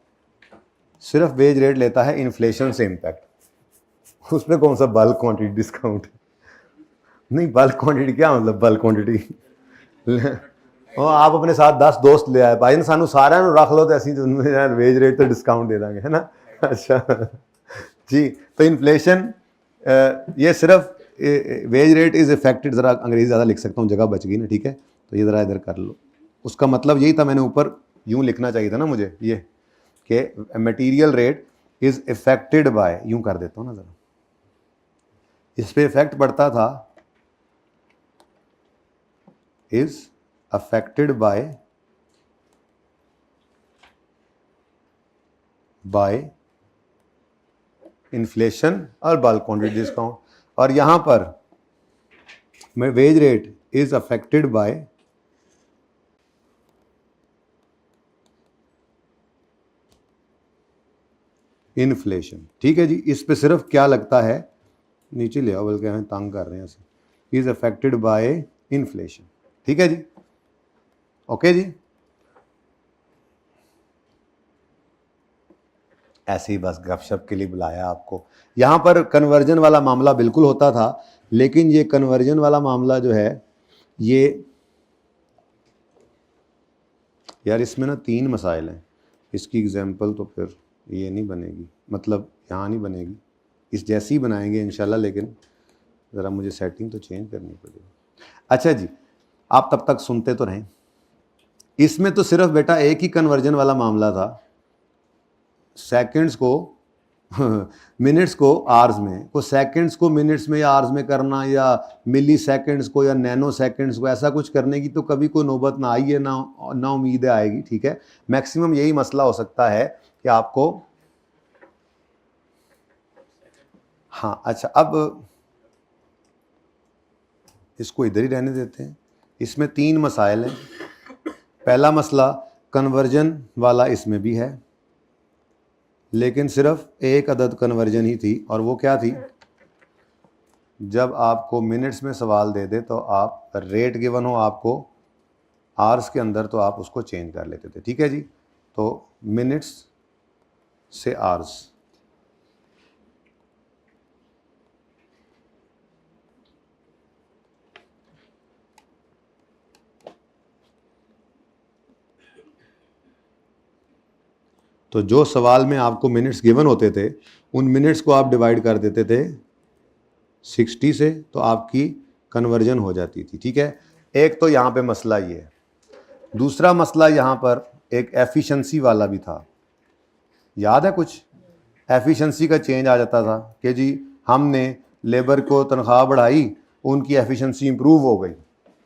सिर्फ वेज रेट लेता है इन्फ्लेशन से इम्पैक्ट। उसमें कौन सा बल्क क्वांटिटी डिस्काउंट नहीं, बल्क क्वांटिटी क्या मतलब बल्क क्वांटिटी और आप अपने साथ 10 दोस्त ले आए भाई ने सानू सारा रख लो तो असी वेज रेट तो डिस्काउंट दे देंगे, है ना। अच्छा जी, तो इन्फ्लेशन ये सिर्फ वेज रेट इज इफेक्टेड, ज़रा अंग्रेजी ज़्यादा लिख सकता हूँ, जगह बच गई ना, ठीक है। तो ये ज़रा इधर कर लो, उसका मतलब यही था, मैंने ऊपर यूँ लिखना चाहिए था ना मुझे, ये कि material rate is affected by, यूँ कर देता हूँ ना ज़रा, इस पर इफेक्ट पड़ता था, is affected by inflation और बल्क क्वांटिटी डिस्काउंट। और यहां पर wage rate is affected by inflation, ठीक है जी। इस पे सिर्फ क्या लगता है, नीचे ले आओ बल्कि हमें तंग कर रहे हैं, इज अफेक्टेड बाय इन्फ्लेशन, ठीक है जी, ओके जी। ऐसे ही बस गपशप के लिए बुलाया आपको। यहाँ पर कन्वर्जन वाला मामला बिल्कुल होता था, लेकिन ये कन्वर्जन वाला मामला जो है ये यार इसमें ना 3 मसाइल हैं, इसकी एग्जांपल तो फिर ये नहीं बनेगी, मतलब यहाँ नहीं बनेगी, इस जैसी ही बनाएंगे इंशाल्लाह, लेकिन ज़रा मुझे सेटिंग तो चेंज करनी पड़ेगी। अच्छा जी, आप तब तक सुनते तो रहें। इसमें तो सिर्फ बेटा एक ही कन्वर्जन वाला मामला था, सेकंड्स को मिनट्स को आवर्स में, को सेकंड्स को मिनट्स में या आवर्स में करना, या मिली सेकंड्स को या नैनो सेकंड्स को, ऐसा कुछ करने की तो कभी कोई नौबत ना आई है, ना उम्मीद आएगी, ठीक है। मैक्सिमम यही मसला हो सकता है कि आपको, हाँ अच्छा, अब इसको इधर ही रहने देते हैं। इसमें 3 मसाइल हैं। पहला मसला कन्वर्जन वाला इसमें भी है, लेकिन सिर्फ एक अदद कन्वर्जन ही थी, और वो क्या थी, जब आपको मिनट्स में सवाल दे दे तो आप रेट गिवन हो आपको आवर्स के अंदर, तो आप उसको चेंज कर लेते थे, ठीक है जी। तो मिनट्स से आवर्स, तो जो सवाल में आपको मिनट्स गिवन होते थे, उन मिनट्स को आप डिवाइड कर देते थे 60 से, तो आपकी कन्वर्जन हो जाती थी, ठीक है। एक तो यहाँ पे मसला ये है। दूसरा मसला यहाँ पर एक एफिशिएंसी वाला भी था, याद है कुछ, एफिशिएंसी का चेंज आ जाता था कि जी हमने लेबर को तनख्वाह बढ़ाई, उनकी एफिशिएंसी इंप्रूव हो गई।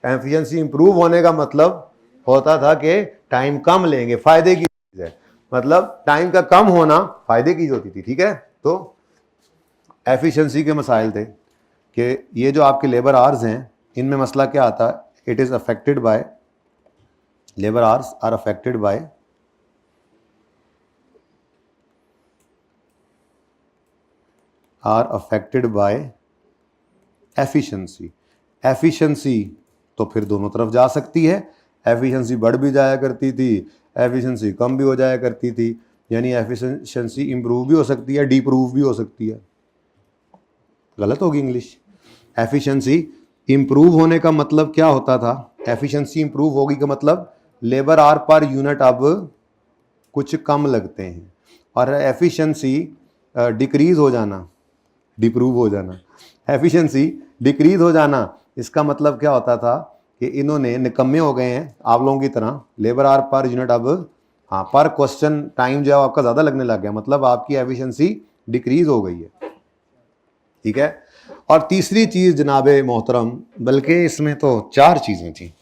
एफिशिएंसी इंप्रूव होने का मतलब होता था कि टाइम कम लेंगे, फ़ायदे की चीज़ है, मतलब टाइम का कम होना फ़ायदे की होती थी, ठीक है। तो एफिशिएंसी के मसाइल थे कि ये जो आपके लेबर आवर्स हैं, इनमें मसला क्या आता है, it is affected by, labour hours are affected by efficiency. Efficiency तो फिर दोनों तरफ जा सकती है, एफिशिएंसी बढ़ भी जाया करती थी, एफिशिएंसी कम भी हो जाया करती थी। यानी एफिशिएंसी इंप्रूव भी हो सकती है, डिप्रूव भी हो सकती है। गलत होगी इंग्लिश। एफिशिएंसी इंप्रूव होने का मतलब क्या होता था? एफिशिएंसी इंप्रूव होगी का मतलब लेबर आर पर यूनिट अब कुछ कम लगते हैं, और एफिशिएंसी डिक्रीज हो जाना, डिप्रूव हो जाना, एफिशिएंसी डिक्रीज हो जाना, इसका मतलब क्या होता था कि इन्होंने निकम्मे हो गए हैं आप लोगों की तरह। लेबर आर पर यूनिट अब, हाँ, पर क्वेश्चन टाइम जो है आपका ज़्यादा लगने लग गया, मतलब आपकी एफिशिएंसी डिक्रीज हो गई है। ठीक है। और तीसरी चीज़ जनाबे मोहतरम, बल्कि इसमें तो 4 चीज़ें थी,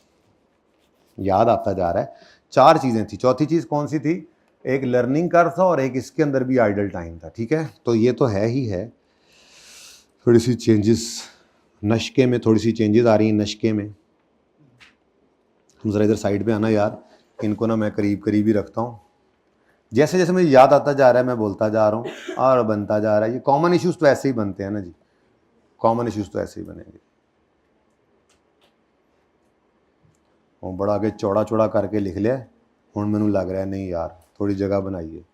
याद आता जा रहा है, 4 चीज़ें थी। चौथी चीज़ कौन सी थी? एक लर्निंग कर्व था और एक इसके अंदर भी आइडल टाइम था। ठीक है, तो ये तो है ही है। थोड़ी सी चेंजेस नशके में, थोड़ी सी चेंजेस आ रही हैं नशके में। तुम ज़रा इधर साइड पे आना यार, इनको ना मैं करीब करीब ही रखता हूँ। जैसे जैसे मुझे याद आता जा रहा है मैं बोलता जा रहा हूँ और बनता जा रहा है। ये कॉमन इश्यूज़ तो ऐसे ही बनते हैं ना जी, कॉमन इश्यूज़ तो ऐसे ही बनेंगे। वो बड़ा आगे चौड़ा चौड़ा करके लिख लिया, हूँ मैनू लग रहा है नहीं यार थोड़ी जगह बनाइए।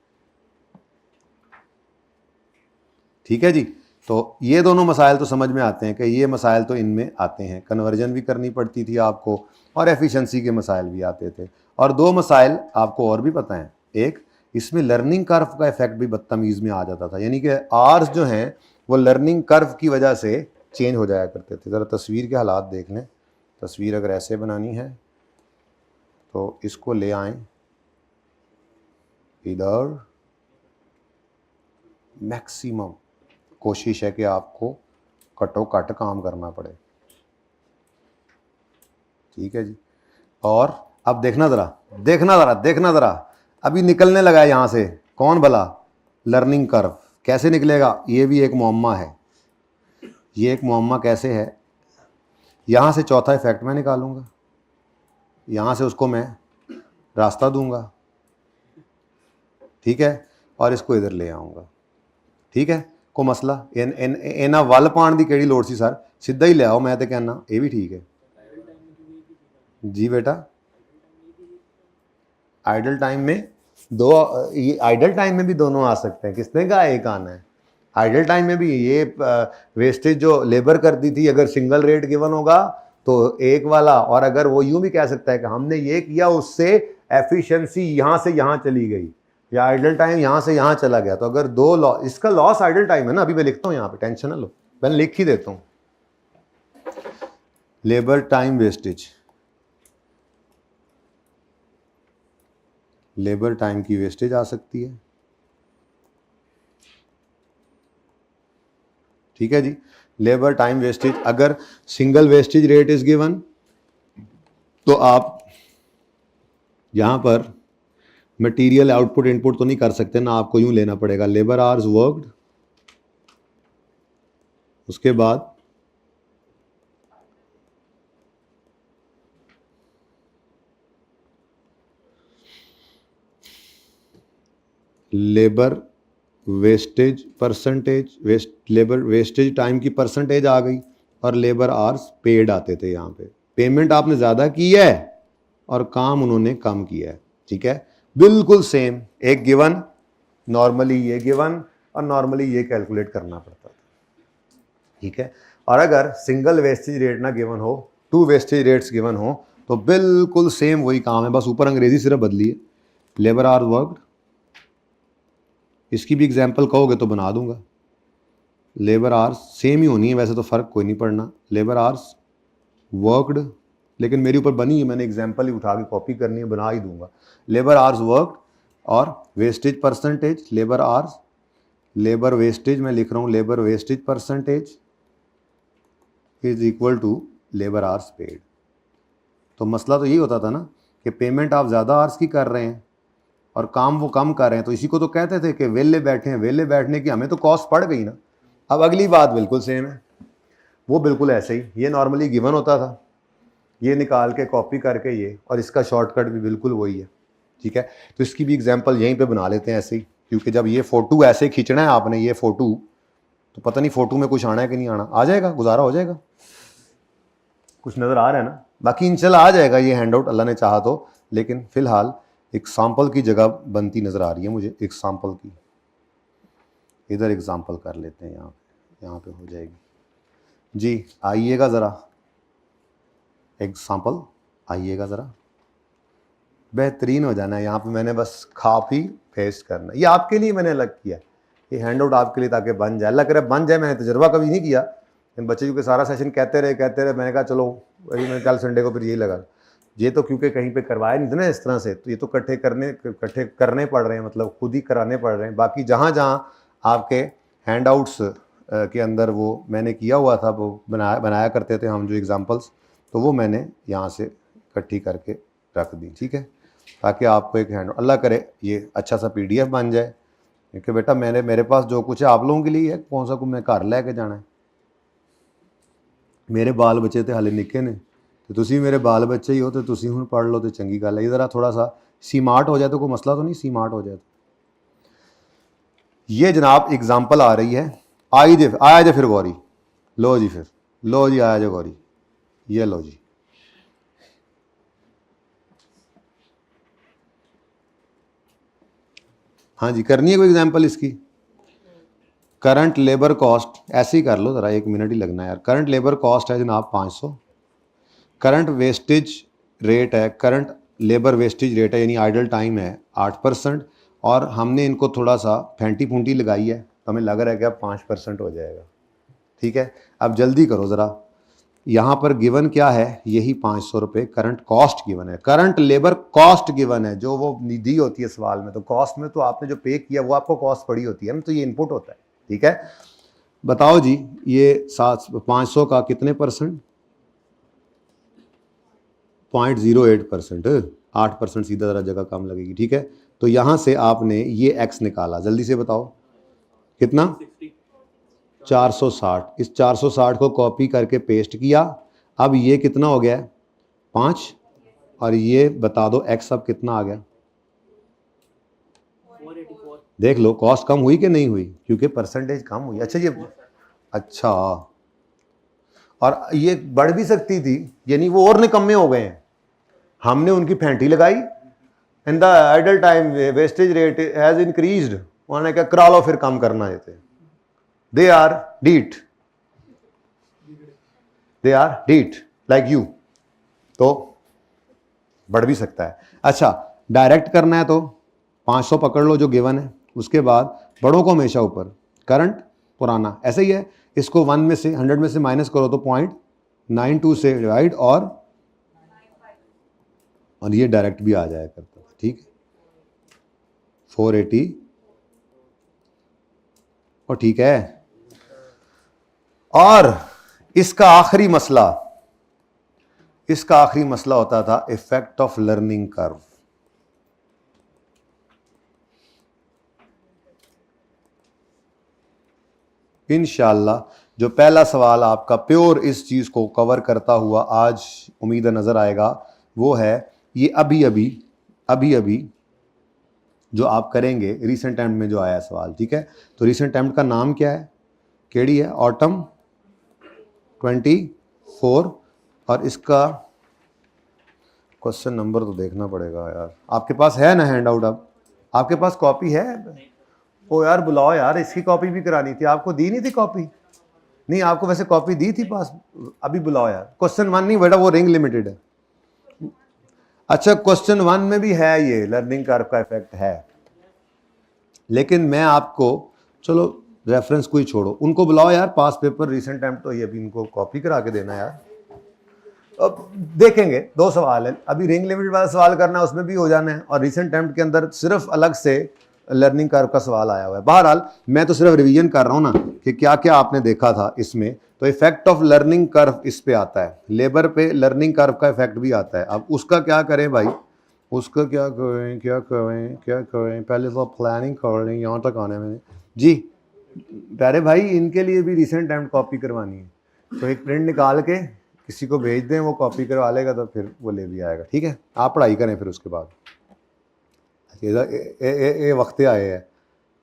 ठीक है जी। तो ये दोनों मसाइल तो समझ में आते हैं कि ये मसाइल तो इनमें आते हैं। कन्वर्जन भी करनी पड़ती थी आपको और एफिशिएंसी के मसाइल भी आते थे। और 2 मसाइल आपको और भी पता हैं। एक, इसमें लर्निंग कर्व का इफेक्ट भी बदतमीज़ में आ जाता था, यानी कि आर्स जो हैं वो लर्निंग कर्व की वजह से चेंज हो जाया करते थे। ज़रा तस्वीर के हालात देख लें। तस्वीर अगर ऐसे बनानी है तो इसको ले आएँ इधर। मैक्सिमम कोशिश है कि आपको कटो कट काम करना पड़े। ठीक है जी। और अब देखना ज़रा, देखना ज़रा, देखना ज़रा, अभी निकलने लगा है यहाँ से कौन भला? Learning curve. कैसे निकलेगा? ये भी एक मुअम्मा है। ये एक मुअम्मा कैसे है? यहाँ से चौथा इफेक्ट मैं निकालूंगा, यहाँ से उसको मैं रास्ता दूंगा। ठीक है, और इसको इधर ले आऊँगा। ठीक है, को मसला इन्ना वल पाने की केड़ी लोड़ सी सर, सीधा ही ले आओ। मैं तो कहना ये भी ठीक है जी बेटा। आइडल टाइम में दो, ये आइडल टाइम में भी दोनों आ सकते हैं। किसने कहा एक आना है? आइडल टाइम में भी ये वेस्टेज जो लेबर कर दी थी, अगर सिंगल रेट गिवन होगा तो एक वाला, और अगर वो यूं भी कह सकता है कि हमने ये किया उससे एफिशिएंसी यहाँ से यहाँ चली गई, या आइडल टाइम यहाँ से यहाँ चला गया, तो अगर 2 लॉस, इसका लॉस आइडल टाइम है ना। अभी मैं लिखता हूँ यहाँ पे, टेंशन ना लो, मैं लिख ही देता हूँ। Labour time wastage, labour time की वेस्टेज आ सकती है। ठीक है जी। लेबर टाइम वेस्टेज, अगर single wastage rate is given तो आप यहां पर मटेरियल आउटपुट इनपुट तो नहीं कर सकते ना, आपको यूं लेना पड़ेगा लेबर आवर्स वर्कड, उसके बाद labour wastage percentage, labour wastage time की परसेंटेज आ गई, और लेबर आवर्स पेड आते थे। यहाँ पे पेमेंट आपने ज़्यादा की है और काम उन्होंने कम किया है। ठीक है, बिल्कुल सेम, एक गिवन, नॉर्मली ये गिवन और नॉर्मली ये कैलकुलेट करना पड़ता था। ठीक है, और अगर सिंगल वेस्टेज रेट ना गिवन हो, 2 वेस्टेज रेट्स गिवन हो, तो बिल्कुल सेम वही काम है, बस ऊपर अंग्रेजी सिर्फ बदली है। लेबर आवर वर्कड, इसकी भी एग्जाम्पल कहोगे तो बना दूंगा। लेबर आवर्स सेम ही होनी है वैसे तो, फ़र्क कोई नहीं पड़ना। लेबर आवर्स वर्कड, लेकिन मेरे ऊपर बनी है, मैंने एग्जाम्पल ही उठा के कॉपी करनी है, बना ही दूंगा। लेबर आवर्स वर्कड और wastage percentage, labour hours, labour wastage मैं लिख रहा हूँ, labour wastage percentage is equal to labour hours paid. तो मसला तो यही होता था ना कि पेमेंट आप ज़्यादा आवर्स की कर रहे हैं और काम वो कम कर रहे हैं, तो इसी को तो कहते थे कि वेले बैठे हैं, वेले बैठने की हमें तो कॉस्ट पड़ गई ना। अब अगली बात बिल्कुल सेम है, वो बिल्कुल ऐसे ही, ये नॉर्मली गिवन होता था, ये निकाल के कॉपी करके ये, और इसका शॉर्टकट भी बिल्कुल वही है। ठीक है, तो इसकी भी एग्जांपल यहीं पे बना लेते हैं ऐसे ही, क्योंकि जब ये फ़ोटो ऐसे खींचना है आपने, ये फ़ोटो, तो पता नहीं फ़ोटो में कुछ आना है कि नहीं आना। आ जाएगा, गुजारा हो जाएगा, कुछ नज़र आ रहा है ना? बाकी इंशाल्लाह आ जाएगा ये हैंड आउट, अल्लाह ने चाहा तो। लेकिन फ़िलहाल एक सैंपल की जगह बनती नज़र आ रही है मुझे, एक सैंपल की। इधर एग्जाम्पल कर लेते हैं, यहाँ पे हो जाएगी जी। आइएगा ज़रा, एग्जाम्पल आइएगा ज़रा, बेहतरीन हो जाना है। यहाँ पे मैंने बस कॉपी पेस्ट करना, ये आपके लिए मैंने अलग किया, ये हैंड आउट आपके लिए ताकि बन जाए। अल्लाह करे बन जाए, मैंने तजुर्बा कभी नहीं किया, लेकिन बच्चे क्योंकि सारा सेशन कहते रहे, मैंने कहा चलो वही, मैंने कल संडे को फिर यही लगा। ये तो क्योंकि कहीं पे करवाया नहीं था ना इस तरह से, तो ये तो इकट्ठे करने पड़ रहे हैं, मतलब खुद ही कराने पड़ रहे हैं। बाकी जहाँ जहाँ आपके हैंड आउट्स के अंदर वो मैंने किया हुआ था, वो बनाया करते थे हम जो एग्जाम्पल्स, तो वो मैंने यहाँ से इकट्ठी करके रख दी, ठीक है, ताकि आपको एक हैंड, अल्लाह करे ये अच्छा सा PDF बन जाए। क्योंकि बेटा मेरे पास जो कुछ है आप लोगों के लिए है, कौन सा को मैं घर लैके जाना है। मेरे बाल बच्चे तो हाले निक्के ने, तो तुसी मेरे बाल बच्चे ही हो, तो तुसी हुण पढ़ लो तो चंगी गल है। ये ज़रा थोड़ा सा सीमार्ट हो जाए तो कोई मसला तो नहीं, सीमार्ट हो जाए तो। ये जनाब एग्जाम्पल आ रही है, आया जे फिर गौरी, लो जी, फिर लो जी, आया जो गौरी, ये लो जी। हाँ जी, करनी है कोई एग्जाम्पल इसकी। करंट लेबर कॉस्ट, ऐसे ही कर लो ज़रा, 1 मिनट ही लगना है यार। करंट लेबर कॉस्ट है जनाब 500। करंट वेस्टेज रेट है, करंट लेबर वेस्टेज रेट है, यानी आइडल टाइम है 8%, और हमने इनको थोड़ा सा फेंटी फूंटी लगाई है, तो हमें लग रहा है कि अब 5% हो जाएगा, ठीक है। अब जल्दी करो ज़रा, यहाँ पर गिवन क्या है, यही 500 रुपये करंट कॉस्ट गिवन है, करंट लेबर कॉस्ट गिवन है, जो वो दी होती है सवाल में। तो कॉस्ट में तो आपने जो पे किया वो आपको कॉस्ट पड़ी होती है ना, तो ये इनपुट होता है, ठीक है। बताओ जी, ये 500 का कितने %? 0.08%, 8% सीधा ज़रा जगह कम लगेगी, ठीक है। तो यहाँ से आपने ये x निकाला, जल्दी से बताओ कितना? 460। इस 460 को कॉपी करके पेस्ट किया। अब ये कितना हो गया? 5। और ये बता दो x अब कितना आ गया? 484। देख लो कॉस्ट कम हुई कि नहीं हुई, क्योंकि परसेंटेज कम हुई। अच्छा ये अच्छा, और ये बढ़ भी सकती थी, यानी वो और निकम्मे हो गए हैं। हमने उनकी फेंटी लगाई, and the idle time wastage rate has increased, उन्होंने क्या करा लो फिर कम करना है, दे आर डीट लाइक यू, तो बढ़ भी सकता है। अच्छा, डायरेक्ट करना है तो 500 पकड़ लो जो गिवन है, उसके बाद बड़ों को हमेशा ऊपर, करंट पुराना ऐसे ही है, इसको 1 में से 100 में से माइनस करो तो 0.92 से डिवाइड, और ये डायरेक्ट भी आ जाया करता था, ठीक है। 480 और ठीक है। और इसका आखिरी मसला होता था इफेक्ट ऑफ लर्निंग कर्व। इंशाल्लाह जो पहला सवाल आपका प्योर इस चीज को कवर करता हुआ आज उम्मीद नजर आएगा, वो है ये अभी अभी जो आप करेंगे रीसेंट टाइम में जो आया सवाल, ठीक है। तो रीसेंट टाइम का नाम क्या है, केड़ी है? ऑटम 24। और इसका क्वेश्चन नंबर तो देखना पड़ेगा यार, आपके पास है ना हैंड आउट? अब आपके पास कॉपी है? ओ यार बुलाओ यार, इसकी कॉपी भी करानी थी, आपको दी नहीं थी कॉपी? नहीं, आपको वैसे कॉपी दी थी पास, अभी बुलाओ यार। क्वेश्चन 1 नहीं बेटा, वो रिंग लिमिटेड है। अच्छा, क्वेश्चन 1 में भी है ये लर्निंग कर्व का इफेक्ट है, लेकिन मैं आपको, चलो रेफरेंस को ही छोड़ो, उनको बुलाओ यार, पास पेपर रीसेंट टाइम, तो ये भी इनको कॉपी करा के देना यार। अब देखेंगे 2 सवाल है, अभी रिंग लिमिट वाला सवाल करना है, उसमें भी हो जाना है, और रीसेंट टाइम के अंदर सिर्फ अलग से लर्निंग कर्व का सवाल आया हुआ है। बहरहाल मैं तो सिर्फ रिवीजन कर रहा हूँ ना कि क्या क्या आपने देखा था इसमें। तो इफेक्ट ऑफ लर्निंग कर्व इस पे आता है, लेबर पे लर्निंग कर्व का इफेक्ट भी आता है। अब उसका क्या करें भाई, उसका क्या करें, पहले तो प्लानिंग कर लें, यहाँ तक आने में जी। प्यारे भाई, इनके लिए भी रिसेंट टाइम कॉपी करवानी है, तो एक प्रिंट निकाल के किसी को भेज दें, वो कॉपी करवा लेगा, तो फिर वो ले भी आएगा, ठीक है। आप पढ़ाई करें फिर उसके बाद। ये वक्त आए है,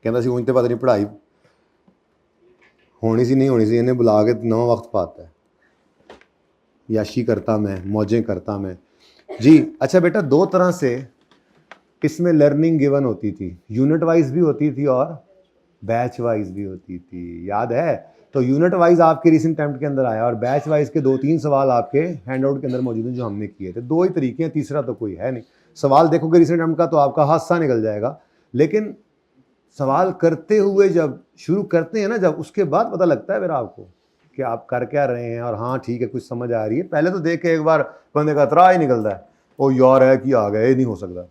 कहता सी उन तो पता नहीं पढ़ाई होनी सी नहीं होनी सी, इन्हें बुला के नवा वक्त पाता है, याशी करता मैं, मौजें करता मैं जी। अच्छा बेटा, 2 तरह से इसमें लर्निंग गिवन होती थी, यूनिट वाइज भी होती थी और बैच वाइज भी होती थी, याद है? तो यूनिट वाइज आपके रीसेंट अटेम्प्ट के अंदर आया और बैच वाइज के 2-3 सवाल आपके हैंडआउट के अंदर मौजूद हैं जो हमने किए थे। 2 ही तरीके हैं, तीसरा तो कोई है नहीं। सवाल देखोगे रीसेंट अटेम्प्ट का तो आपका हादसा निकल जाएगा, लेकिन सवाल करते हुए जब शुरू करते हैं ना, जब उसके बाद पता लगता है फिर आपको कि आप कर क्या रहे हैं और हाँ ठीक है कुछ समझ आ रही है। पहले तो देख के एक बार बंदे का तरा ही निकलता है, ओ यार है कि आ गए, ये नहीं हो सकता,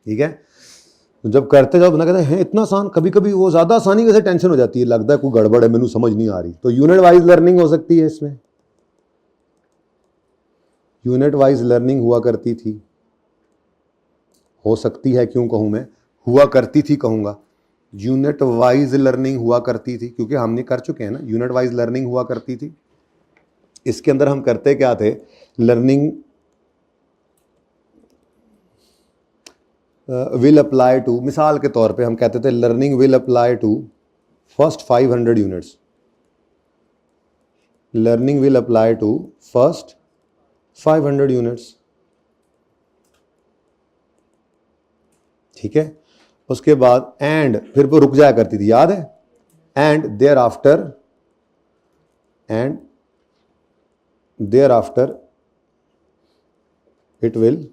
ठीक है। तो जब करते जाओ बना कहते हैं इतना आसान, कभी कभी वो ज़्यादा आसानी वैसे टेंशन हो जाती है, लगता है कोई गड़बड़ है, मैंने समझ नहीं आ रही। तो यूनिट वाइज लर्निंग हो सकती है, इसमें यूनिट वाइज लर्निंग हुआ करती थी, हो सकती है क्यों कहूँ मैं, हुआ करती थी कहूँगा। यूनिट वाइज लर्निंग हुआ करती थी क्योंकि हमने कर चुके हैं ना, यूनिट वाइज लर्निंग हुआ करती थी। इसके अंदर हम करते क्या थे, लर्निंग विल अप्लाई टू, मिसाल के तौर पे हम कहते थे learning will apply to first 500 units, learning will apply to first 500 units, ठीक है। उसके बाद एंड, फिर वो रुक जाया करती थी, याद है, and thereafter it will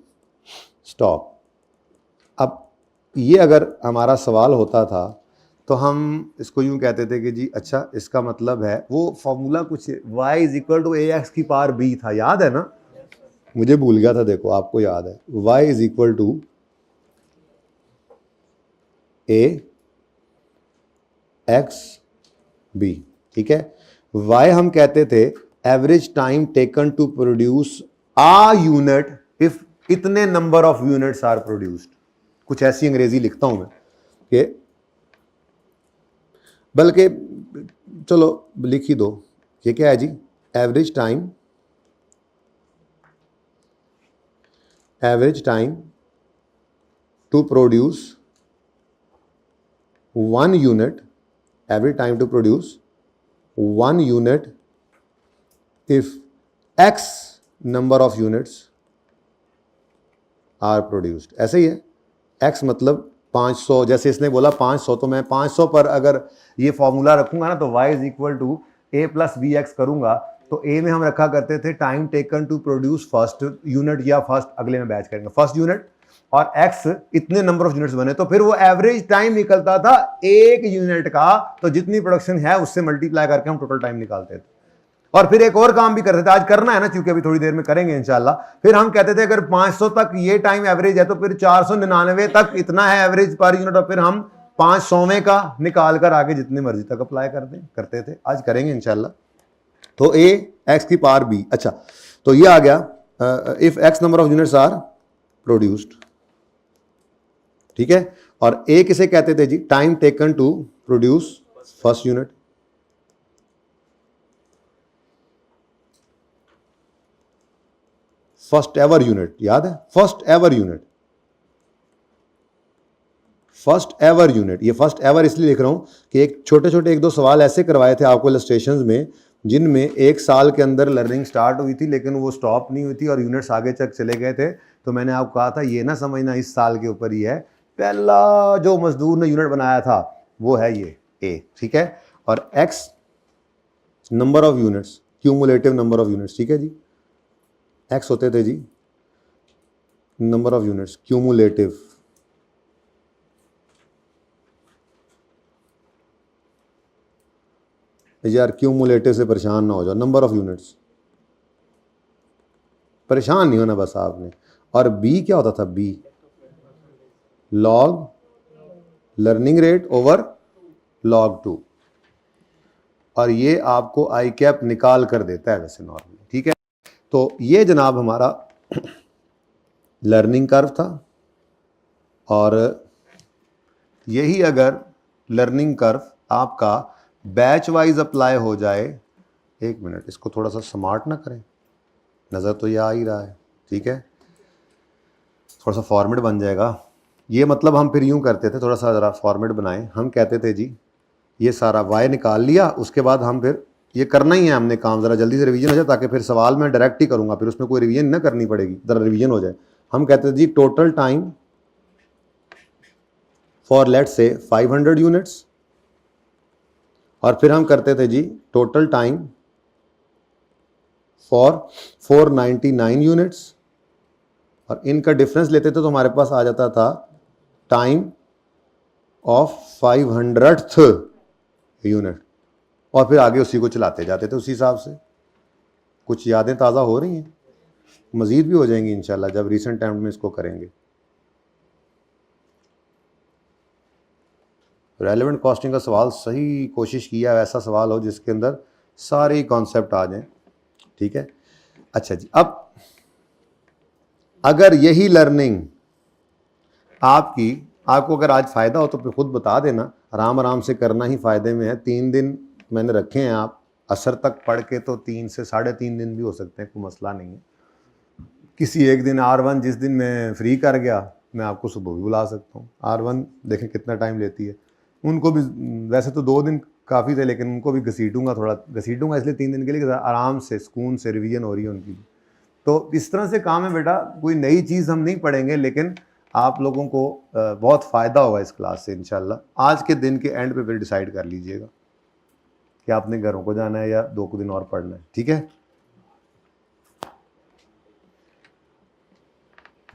stop. अब ये अगर हमारा सवाल होता था तो हम इसको यूं कहते थे कि जी अच्छा इसका मतलब है, वो फॉर्मूला कुछ y is equal to ax की पावर b था, याद है ना, मुझे भूल गया था, देखो आपको याद है, y is equal to ax b, ठीक है। y हम कहते थे average time taken to produce a unit if इतने number of units are produced, कुछ ऐसी अंग्रेजी लिखता हूं मैं कि, बल्कि चलो लिख ही दो, ये क्या है जी, average time to produce 1 unit, average time to produce 1 unit if x number of units are produced. ऐसे ही है, x मतलब 500, जैसे इसने बोला 500 तो मैं 500 पर अगर ये फॉर्मूला रखूंगा ना तो y is equal to a plus b x करूंगा, तो a में हम रखा करते थे time taken to produce first unit या फर्स्ट, अगले में बैच करेंगे फर्स्ट यूनिट, और x इतने नंबर ऑफ यूनिट्स बने, तो फिर वो एवरेज टाइम निकलता था एक यूनिट का, तो जितनी प्रोडक्शन है उससे मल्टीप्लाई करके हम टोटल टाइम निकालते थे। और फिर एक और काम भी करते थे, आज करना है ना क्योंकि अभी थोड़ी देर में करेंगे इंशाल्लाह। फिर हम कहते थे अगर 500 तक ये टाइम एवरेज है तो फिर 499 तक इतना है एवरेज पर यूनिट, और फिर हम 500वें का निकाल कर आगे जितनी मर्जी तक अप्लाई करते थे, आज करेंगे इंशाल्लाह। तो a x की पावर b, अच्छा तो ये आ गया if x number of units are produced, ठीक है। और a किसे कहते थे जी, time taken to produce first unit, first ever unit, याद है, फर्स्ट एवर यूनिट, ये फर्स्ट एवर इसलिए लिख रहा हूं कि एक छोटे छोटे 1-2 सवाल ऐसे करवाए थे आपको इलस्ट्रेशंस में जिनमें 1 साल के अंदर लर्निंग स्टार्ट हुई थी लेकिन वो स्टॉप नहीं हुई थी और यूनिट्स आगे तक चले गए थे। तो मैंने आपको कहा था ये ना समझना इस साल के ऊपर ही है, पहला जो मजदूर ने यूनिट बनाया था वो है ये a, ठीक है। और x number of units, cumulative number of units, ठीक है जी, x होते थे जी नंबर ऑफ यूनिट्स क्यूमुलेटिव, यार क्यूमुलेटिव से परेशान ना हो जाओ, नंबर ऑफ यूनिट्स, परेशान नहीं होना बस आपने। और b क्या होता था, b log learning rate over log 2, और ये आपको आई कैप निकाल कर देता है वैसे नॉर्मली, ठीक है। तो ये जनाब हमारा लर्निंग कर्व था, और यही अगर लर्निंग कर्व आपका बैच वाइज अप्लाई हो जाए, एक मिनट इसको थोड़ा सा स्मार्ट ना करें, नज़र तो ये आ ही रहा है, ठीक है, थोड़ा सा फॉर्मेट बन जाएगा। ये मतलब हम फिर यूं करते थे, थोड़ा सा ज़रा फॉर्मेट बनाएं, हम कहते थे जी ये सारा y निकाल लिया, उसके बाद हम फिर ये करना ही है हमने काम, ज़रा जल्दी से रिवीजन हो जाए ताकि फिर सवाल मैं डायरेक्ट ही करूँगा, फिर उसमें कोई रिवीजन ना करनी पड़ेगी, ज़रा रिवीजन हो जाए। हम कहते थे जी total time for let's say 500 units, और फिर हम करते थे जी टोटल टाइम फॉर 499 यूनिट्स, और इनका डिफरेंस लेते थे तो हमारे पास आ जाता था टाइम ऑफ 500th यूनिट, और फिर आगे उसी को चलाते जाते थे उसी हिसाब से। कुछ यादें ताज़ा हो रही हैं, मज़ीद भी हो जाएंगी इंशाल्लाह जब रीसेंट टाइम में इसको करेंगे। रेलेवेंट कॉस्टिंग का सवाल सही कोशिश किया है, ऐसा सवाल हो जिसके अंदर सारे कॉन्सेप्ट आ जाएं, ठीक है। अच्छा जी, अब अगर यही लर्निंग आपको अगर आज फ़ायदा हो तो फिर खुद बता देना, आराम आराम से करना ही फ़ायदे में है। 3 दिन मैंने रखे हैं, आप असर तक पढ़ के तो 3 से 3.5 दिन भी हो सकते हैं, कोई मसला नहीं है। किसी एक दिन R1 जिस दिन मैं फ्री कर गया, मैं आपको सुबह भी बुला सकता हूँ। R1 देखें कितना टाइम लेती है, उनको भी वैसे तो 2 दिन काफ़ी थे, लेकिन उनको भी घसीटूंगा इसलिए 3 दिन के लिए आराम से सुकून से रिवीजन हो रही है उनकी। तो इस तरह से काम है बेटा, कोई नई चीज़ हम नहीं पढ़ेंगे, लेकिन आप लोगों को बहुत फ़ायदा होगा इस क्लास से इंशाल्लाह। आज के दिन के एंड पे फिर डिसाइड कर लीजिएगा कि आपने घरों को जाना है या 2 दिन और पढ़ना है, ठीक है।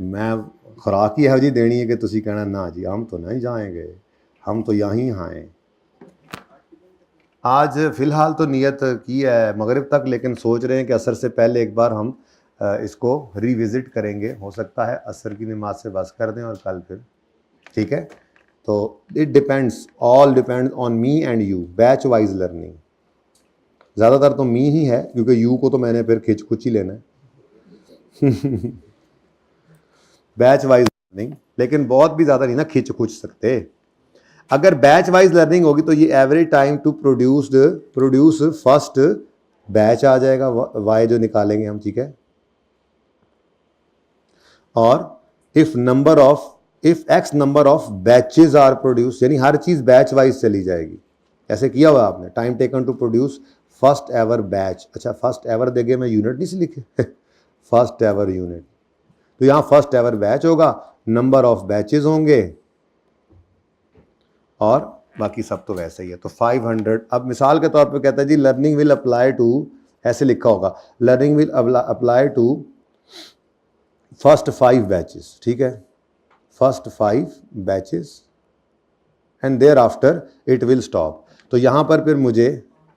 मैं खुराक ही है जी देनी है कि तुसी कहना ना जी हम तो नहीं जाएंगे, हम तो यहीं आए। आज फ़िलहाल तो नियत की है मगरिब तक, लेकिन सोच रहे हैं कि असर से पहले एक बार हम इसको रिविज़िट करेंगे। हो सकता है असर की नमाज से बस कर दें और कल फिर, ठीक है। तो it all depends on me and you, batch wise learning. ज़्यादातर तो मी ही है, क्योंकि यू को तो मैंने फिर खिंच खुच ही लेना है बैच वाइज लर्निंग, लेकिन बहुत भी ज़्यादा नहीं ना खिंच खुच सकते। अगर बैच वाइज लर्निंग होगी तो ये average time to produce first batch आ जाएगा, वाई जो निकालेंगे हम, ठीक है। और if X number of batches are produce, यानी हर चीज बैच वाइज चली जाएगी। ऐसे किया हुआ आपने, time taken to produce first ever batch. अच्छा, फर्स्ट एवर देखे मैं यूनिट नहीं से लिखे फर्स्ट एवर यूनिट, तो यहां फर्स्ट एवर बैच होगा, नंबर ऑफ बैचेस होंगे, और बाकी सब तो वैसे ही है। तो 500, अब मिसाल के तौर पे कहता है जी लर्निंग विल अप्लाई टू, ऐसे लिखा होगा, learning will apply to first 5 batches, ठीक है, first 5 batches and thereafter it will stop. तो यहाँ पर फिर मुझे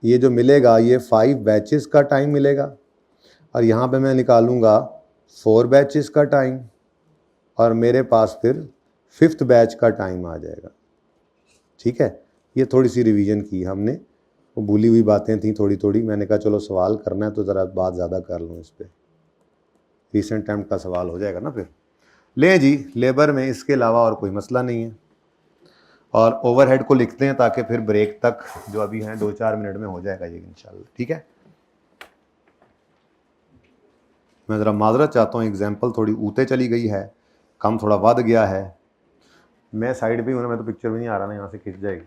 ये जो मिलेगा ये 5 बैचेस का टाइम मिलेगा, और यहाँ पे मैं निकालूंगा 4 बैचेस का टाइम, और मेरे पास फिर 5th बैच का टाइम आ जाएगा, ठीक है। ये थोड़ी सी रिवीजन की हमने, वो भूली हुई बातें थी थोड़ी थोड़ी, मैंने कहा चलो सवाल करना है तो ज़रा बात ज़्यादा कर लूँ इस पर, रीसेंट टाइम का सवाल हो जाएगा ना फिर। लें जी, लेबर में इसके अलावा और कोई मसला नहीं है, और ओवरहेड को लिखते हैं ताकि फिर ब्रेक तक जो अभी हैं 2-4 मिनट में हो जाएगा ये इंशाल्लाह, ठीक है। मैं ज़रा माजरत चाहता हूँ, एग्जाम्पल थोड़ी ऊते चली गई है, कम थोड़ा बढ़ गया है। मैं साइड पे हूँ ना, मैं तो पिक्चर भी नहीं आ रहा ना, यहाँ से खिंच जाएगी।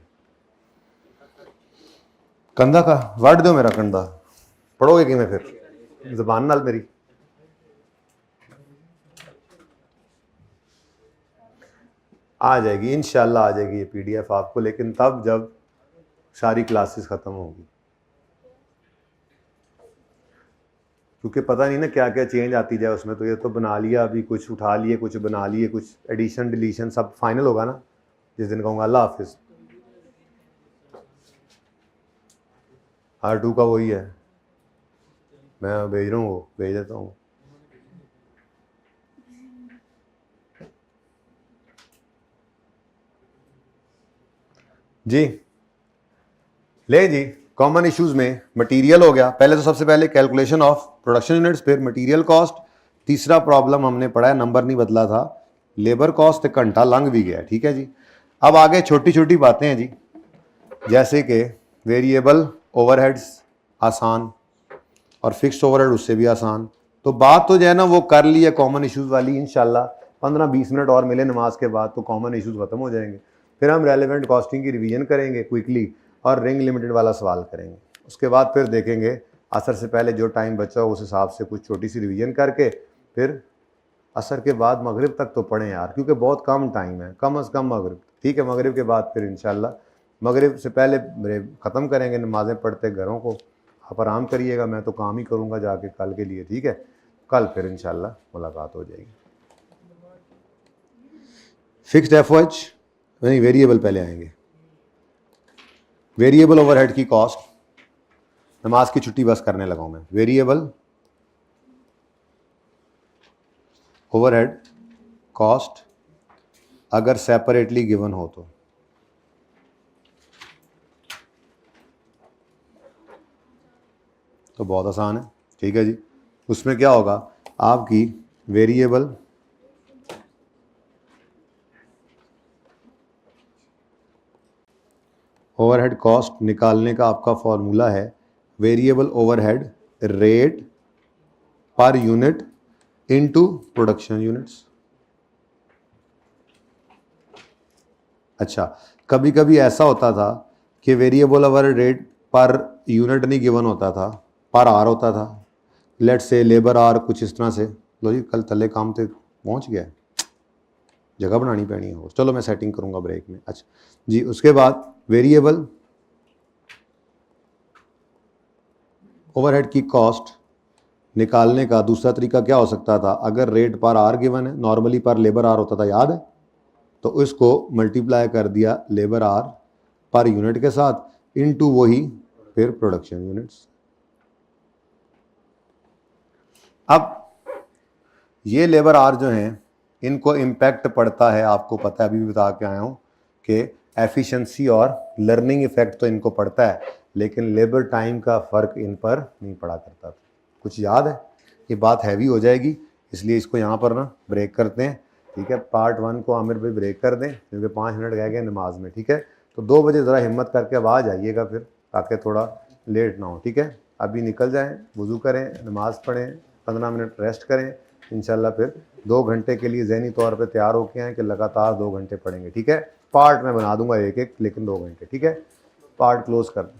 कंधा का वट दो मेरा कंधा, पढ़ोगे कि मैं फिर जबान नाल मेरी। आ जाएगी इंशाल्लाह, आ जाएगी ये PDF आपको, लेकिन तब जब सारी क्लासेस ख़त्म होगी, क्योंकि पता नहीं ना क्या क्या चेंज आती जाए उसमें। तो ये तो बना लिया, अभी कुछ उठा लिए, कुछ बना लिए, कुछ एडिशन डिलीशन सब फाइनल होगा ना जिस दिन कहूँगा अल्लाह हाफिज़। R2 का वही है, मैं भेज रहा हूँ, वो भेज देता हूँ। जी ले जी, कॉमन इश्यूज में मटेरियल हो गया, पहले तो सबसे पहले कैलकुलेशन ऑफ प्रोडक्शन यूनिट्स, फिर मटेरियल कॉस्ट, तीसरा प्रॉब्लम हमने पढ़ा है, नंबर नहीं बदला था, लेबर कॉस्ट, घंटा लंघ भी गया, ठीक है जी। अब आगे छोटी छोटी बातें हैं जी, जैसे कि वेरिएबल ओवरहेड्स आसान, और फिक्स्ड ओवरहेड उससे भी आसान। तो बात तो जो है ना वो कर ली है कॉमन इश्यूज वाली, इंशाल्लाह 15-20 मिनट और मिले नमाज के बाद तो कॉमन इश्यूज खत्म हो जाएंगे। फिर हम रेलेवेंट कॉस्टिंग की रिवीजन करेंगे क्विकली, और रिंग लिमिटेड वाला सवाल करेंगे। उसके बाद फिर देखेंगे असर से पहले जो टाइम बचा हो उस हिसाब से कुछ छोटी सी रिवीजन करके फिर असर के बाद मगरिब तक तो पढ़ें यार, क्योंकि बहुत कम टाइम है, कम अज़ कम मगरिब। ठीक है। मगरिब के बाद फिर इंशाल्लाह मगरिब से पहले ख़त्म करेंगे नमाज़ें पढ़ते घरों को। आप आराम करिएगा, मैं तो काम ही करूँगा जाके कल के लिए, ठीक है। कल फिर इंशाल्लाह मुलाकात हो जाएगी। फिक्स्ड एफओएच नहीं, वेरिएबल पहले आएंगे। वेरिएबल ओवरहेड की कॉस्ट, नमाज की छुट्टी बस करने लगा हूँ मैं। वेरिएबल ओवरहेड कॉस्ट अगर सेपरेटली गिवन हो तो बहुत आसान है, ठीक है जी। उसमें क्या होगा, आपकी वेरिएबल ओवरहेड कॉस्ट निकालने का आपका फॉर्मूला है variable overhead rate per unit into production units. अच्छा, कभी कभी ऐसा होता था कि variable overhead rate per unit नहीं गिवन होता था, पर आर होता था। लेट से लेबर आर कुछ इस तरह से। लो जी, कल थले काम तक पहुंच गया, जगह बनानी पैनी है। चलो मैं सेटिंग करूंगा ब्रेक में। अच्छा जी, उसके बाद वेरिएबल ओवरहेड की कॉस्ट निकालने का दूसरा तरीका क्या हो सकता था, अगर रेट पर आर गिवन है, नॉर्मली पर लेबर आर होता था, याद है, तो इसको मल्टीप्लाई कर दिया लेबर आर पर यूनिट के साथ इनटू वही फिर प्रोडक्शन यूनिट्स। अब ये लेबर आर जो हैं इनको इम्पैक्ट पड़ता है, आपको पता है, अभी भी बता के आया हूँ कि एफिशिएंसी और लर्निंग इफेक्ट तो इनको पड़ता है, लेकिन लेबर टाइम का फ़र्क इन पर नहीं पड़ा करता था। कुछ याद है? ये बात हैवी हो जाएगी, इसलिए इसको यहाँ पर ना ब्रेक करते हैं, ठीक है। पार्ट 1 को आमिर भाई ब्रेक कर दें क्योंकि 5 मिनट रह गए नमाज में, ठीक है। तो 2 बजे ज़रा हिम्मत करके अब आ जाइएगा फिर, ताकि थोड़ा लेट ना हो, ठीक है। अभी निकल जाएँ, वज़ू करें, नमाज़ पढ़ें, 15 मिनट रेस्ट करें, इंशाल्लाह फिर 2 घंटे के लिए ज़हनी तौर पे तैयार होके आएँ कि लगातार 2 घंटे पढ़ेंगे, ठीक है। पार्ट मैं बना दूंगा एक एक, लेकिन 2 घंटे, ठीक है। पार्ट क्लोज कर दें।